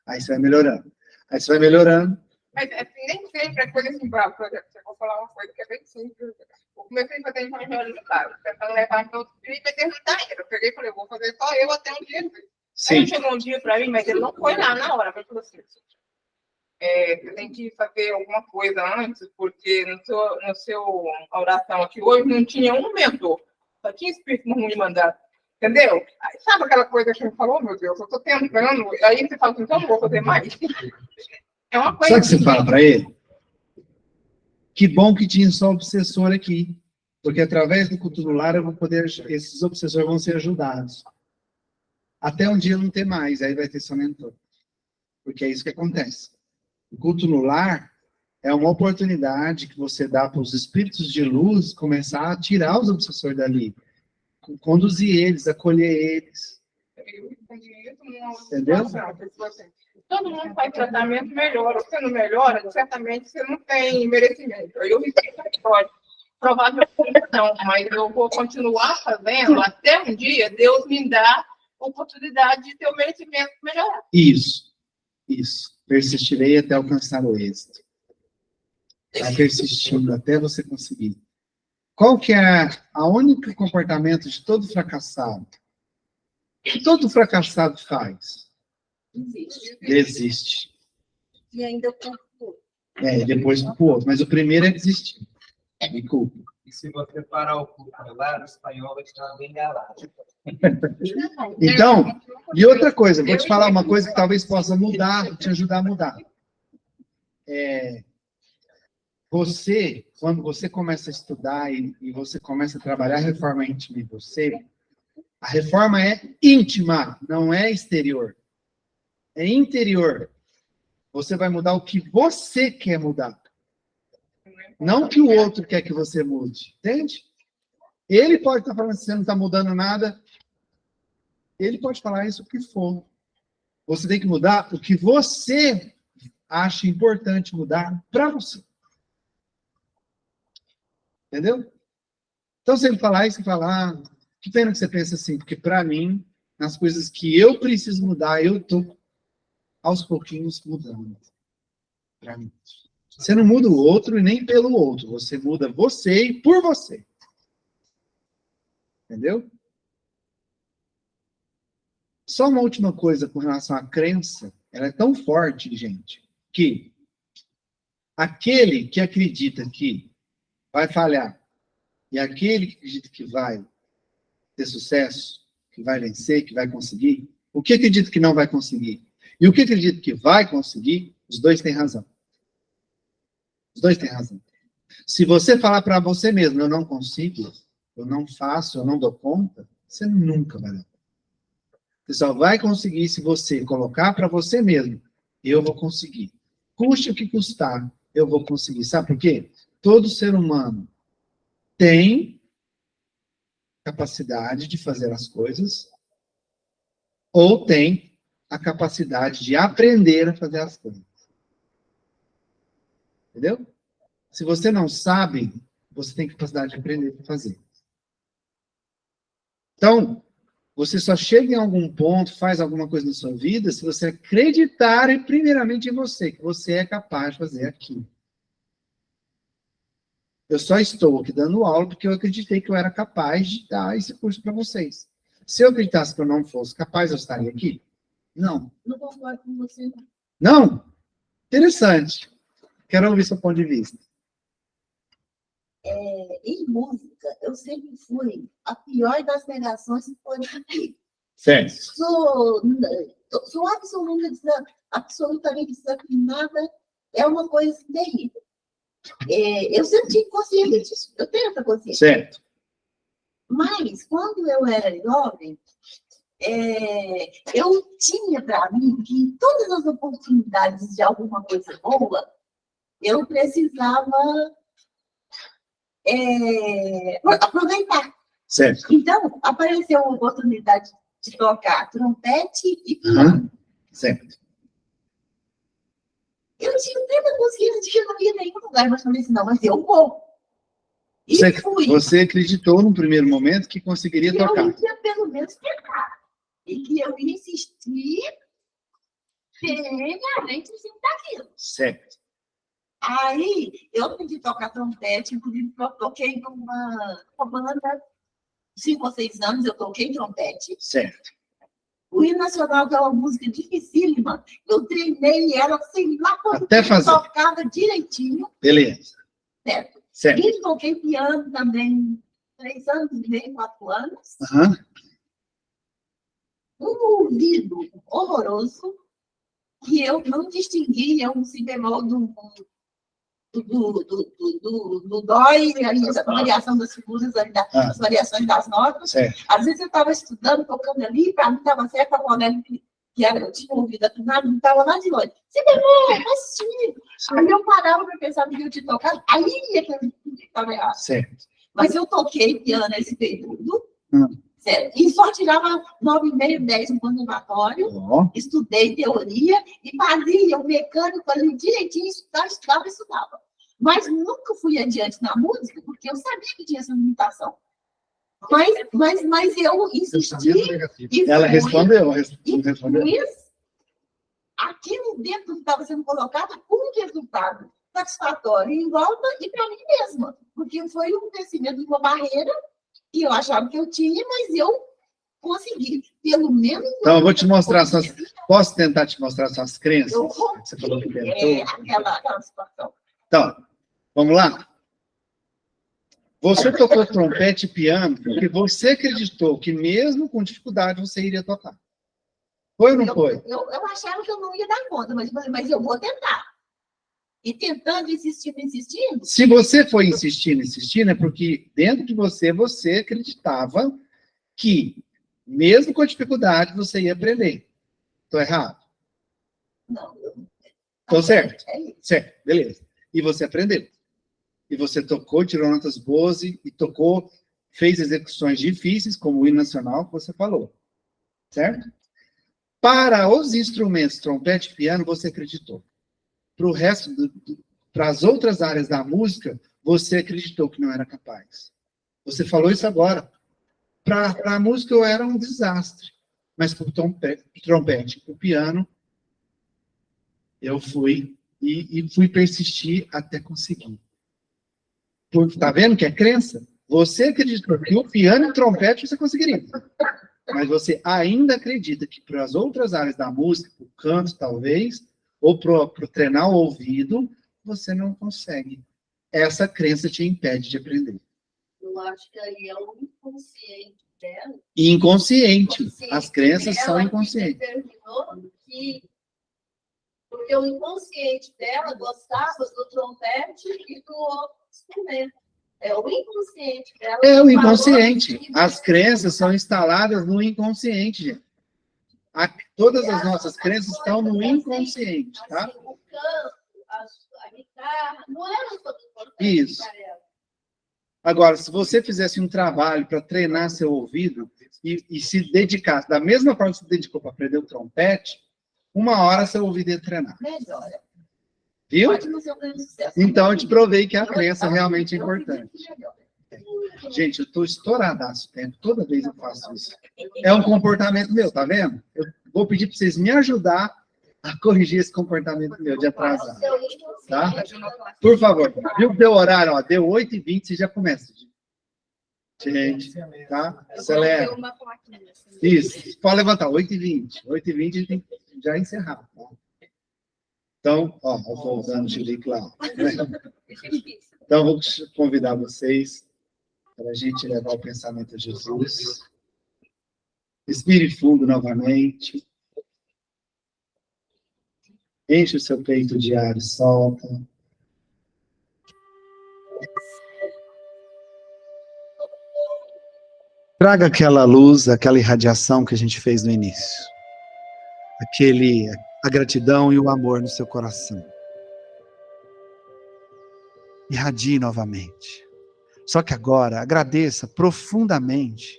Aí você vai melhorando. Aí você vai melhorando. Mas nem sempre é coisa assim, por exemplo, eu vou falar uma coisa que é bem simples. Eu comecei a fazer evangelizado, tentando levar meu filho e perguntar ele. Eu peguei e falei, vou fazer só eu até um dia. Sim. Aí chegou um dia para mim, mas ele não foi lá na hora, mas falou assim, você tem que fazer alguma coisa antes, porque no seu oração aqui hoje não tinha um mentor, só tinha espírito ruim mandado. Entendeu? Aí, sabe aquela coisa que ele falou, meu Deus, eu estou tentando, aí você fala assim, então eu não vou fazer mais. É uma coisa. Sabe o que você fala para ele? Que bom que tinha só obsessor aqui. Porque através do culto no lar eu vou poder, esses obsessores vão ser ajudados. Até um dia não ter mais, aí vai ter só mentor. Porque é isso que acontece. O culto no lar é uma oportunidade que você dá para os espíritos de luz começar a tirar os obsessores dali. Conduzir eles, acolher eles. Entendeu? Todo mundo faz tratamento, melhora. Você não melhora, certamente você não tem merecimento. Eu vi essa história. Provavelmente não, mas eu vou continuar fazendo até um dia Deus me dá a oportunidade de ter o merecimento melhorar. Isso. Persistirei até alcançar o êxito. Vai persistindo até você conseguir. Qual que é a único comportamento de todo fracassado? O que todo fracassado faz? Desiste. E ainda culpa. E depois culpa o outro. Mas o primeiro é desistir. Me culpa. E se você parar o culpa lá, o espanhol vai estar bem galado. Então, e outra coisa, vou te falar uma coisa que talvez possa mudar, te ajudar a mudar. Você, quando você começa a estudar e você começa a trabalhar a reforma íntima em você, a reforma é íntima, não é exterior. É interior. Você vai mudar o que você quer mudar. Não que o outro quer que você mude. Entende? Ele pode estar falando que você não está mudando nada. Ele pode falar isso o que for. Você tem que mudar o que você acha importante mudar para você. Entendeu? Então, se ele falar isso, você fala, que pena que você pensa assim, porque para mim, nas coisas que eu preciso mudar, eu estou aos pouquinhos mudando. Para mim. Você não muda o outro e nem pelo outro. Você muda você e por você. Entendeu? Só uma última coisa com relação à crença. Ela é tão forte, gente, que aquele que acredita que vai falhar e aquele que acredita que vai ter sucesso, que vai vencer, que vai conseguir, o que acredita que não vai conseguir e o que acredita que vai conseguir, os dois têm razão. Os dois têm razão. Se você falar para você mesmo, eu não consigo, eu não faço, eu não dou conta, você nunca vai dar. Você só vai conseguir se você colocar para você mesmo, eu vou conseguir. Custe o que custar, eu vou conseguir. Sabe por quê? Todo ser humano tem capacidade de fazer as coisas ou tem a capacidade de aprender a fazer as coisas. Entendeu? Se você não sabe, você tem capacidade de aprender a fazer. Então, você só chega em algum ponto, faz alguma coisa na sua vida, se você acreditar primeiramente em você, que você é capaz de fazer aquilo. Eu só estou aqui dando aula porque eu acreditei que eu era capaz de dar esse curso para vocês. Se eu acreditasse que eu não fosse capaz, eu estaria aqui? Não. Não concordo com você. Não? Interessante. Quero ouvir seu ponto de vista. Em música, eu sempre fui a pior das negações que pode ter. Certo. Sou absolutamente desafinada. É uma coisa terrível. Eu sempre tive consciência disso. Eu tenho essa consciência. Certo. Mas, quando eu era jovem, eu tinha para mim que em todas as oportunidades de alguma coisa boa, eu precisava aproveitar. Certo. Então, apareceu a oportunidade de tocar trompete e piano. Certo. Eu tinha plena consciência de que eu não ia em nenhum lugar, mas falei assim, não, mas eu vou. E fui. Você acreditou no primeiro momento que conseguiria tocar. Eu ia pelo menos tentar. E que eu ia insistir seriamente em daquilo. Certo. Aí, eu aprendi a tocar trompete, inclusive eu toquei numa banda, 5 ou 6 anos eu toquei trompete. Certo. O hino nacional, que é uma música dificílima, eu treinei ela, sei lá quando até fazer. Tocava direitinho. Beleza. Certo. Certo. E toquei piano também, 3 anos e meio, 4 anos. Um ouvido horroroso, que eu não distinguia um si bemol do dó e a variação das figuras, as variações das notas. Certo. Às vezes eu estava estudando, tocando ali, para mim estava certo, a colega que eu tinha ouvido afinado, não estava lá de longe. Si bemol, mas sim. Aí eu parava para pensar no que eu tinha tocado, aí é que eu estava errado. Certo. Mas eu toquei piano nesse período, certo? E só tirava 9,5, 10 no conservatório, estudei teoria e fazia o mecânico ali direitinho, estudava. Mas nunca fui adiante na música, porque eu sabia que tinha essa limitação. Mas eu insisti. Ela respondeu. Fiz aquilo dentro que estava sendo colocado com resultado satisfatório em volta e para mim mesma. Porque foi um crescimento de uma barreira que eu achava que eu tinha, mas eu consegui, pelo menos... Então, eu vou te mostrar suas... Posso tentar te mostrar suas crenças? Você falou que tentou. Aquela situação. Então, vamos lá? Você tocou trompete e piano porque você acreditou que mesmo com dificuldade você iria tocar. Foi ou não foi? Eu achava que eu não ia dar conta, mas eu vou tentar. E tentando, insistindo. Se você foi insistindo, é porque dentro de você acreditava que, mesmo com dificuldade, você ia aprender. Estou errado? Não. Estou certo? Certo, beleza. E você aprendeu. E você tocou, tirou notas boas e tocou, fez execuções difíceis, como o hino nacional que você falou. Certo? Para os instrumentos, trompete e piano, você acreditou. Para o resto, para as outras áreas da música, você acreditou que não era capaz. Você falou isso agora. Para a música eu era um desastre. Mas para o trompete, para o piano, eu fui e fui persistir até conseguir. Está vendo que é crença? Você acreditou que o piano e o trompete você conseguiria. Mas você ainda acredita que para as outras áreas da música, para o canto talvez, ou para treinar o ouvido, você não consegue. Essa crença te impede de aprender. Eu acho que aí é o inconsciente dela. Inconsciente. As crenças são inconscientes. Porque o inconsciente dela gostava do trompete e do outro instrumento. É o inconsciente dela. É o inconsciente. As crenças são instaladas no inconsciente, gente. Todas as nossas crenças estão no inconsciente, tá? Assim, o canto, a guitarra, não era sobre importante. Isso. Agora, se você fizesse um trabalho para treinar seu ouvido e se dedicasse, da mesma forma que você se dedicou para aprender o trompete, uma hora seu ouvido ia treinar. Melhora. Viu? Pode não ser um grande sucesso. Então, eu te provei que a crença realmente é importante. Gente, eu estou estouradaço o tempo, toda vez eu faço isso. É um comportamento meu, tá vendo? Eu vou pedir para vocês me ajudar a corrigir esse comportamento meu de atrasar. Tá? Por favor. Viu o teu horário? Ó, deu 8h20, você já começa. Gente, tá? Acelera. Isso, pode levantar, 8h20. 8h20 a gente tem que já encerrar. Tá? Então, ó, eu estou usando o chilique lá. Então, vou convidar vocês para a gente levar o pensamento a Jesus. Respire fundo novamente. Enche o seu peito de ar e solta. Traga aquela luz, aquela irradiação que a gente fez no início. A gratidão e o amor no seu coração. Irradie novamente. Só que agora, agradeça profundamente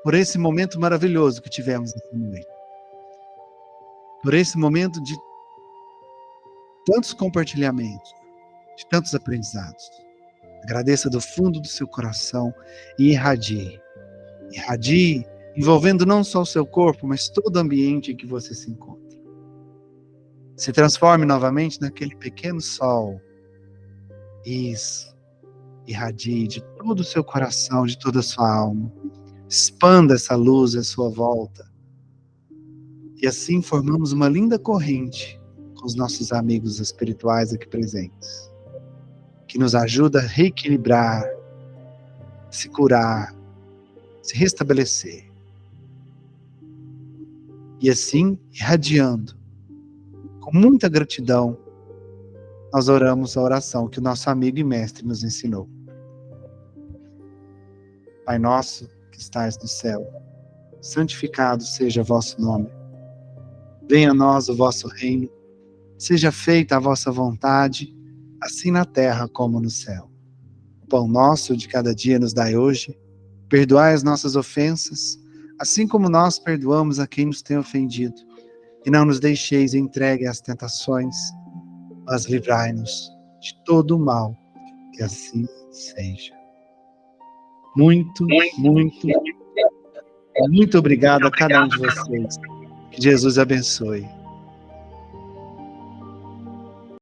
por esse momento maravilhoso que tivemos essa noite. Por esse momento de tantos compartilhamentos, de tantos aprendizados. Agradeça do fundo do seu coração e irradie. Irradie, envolvendo não só o seu corpo, mas todo o ambiente em que você se encontra. Se transforme novamente naquele pequeno sol. Isso. Irradie de todo o seu coração, de toda a sua alma. Expanda essa luz à sua volta. E assim formamos uma linda corrente com os nossos amigos espirituais aqui presentes, que nos ajuda a reequilibrar, se curar, se restabelecer. E assim, irradiando, com muita gratidão, nós oramos a oração que o nosso amigo e mestre nos ensinou. Pai nosso que estais no céu, santificado seja o vosso nome. Venha a nós o vosso reino, seja feita a vossa vontade, assim na terra como no céu. O pão nosso de cada dia nos dai hoje, perdoai as nossas ofensas, assim como nós perdoamos a quem nos tem ofendido, e não nos deixeis entregue às tentações, mas livrai-nos de todo o mal, que assim seja. Muito obrigado a cada um de vocês. Que Jesus abençoe.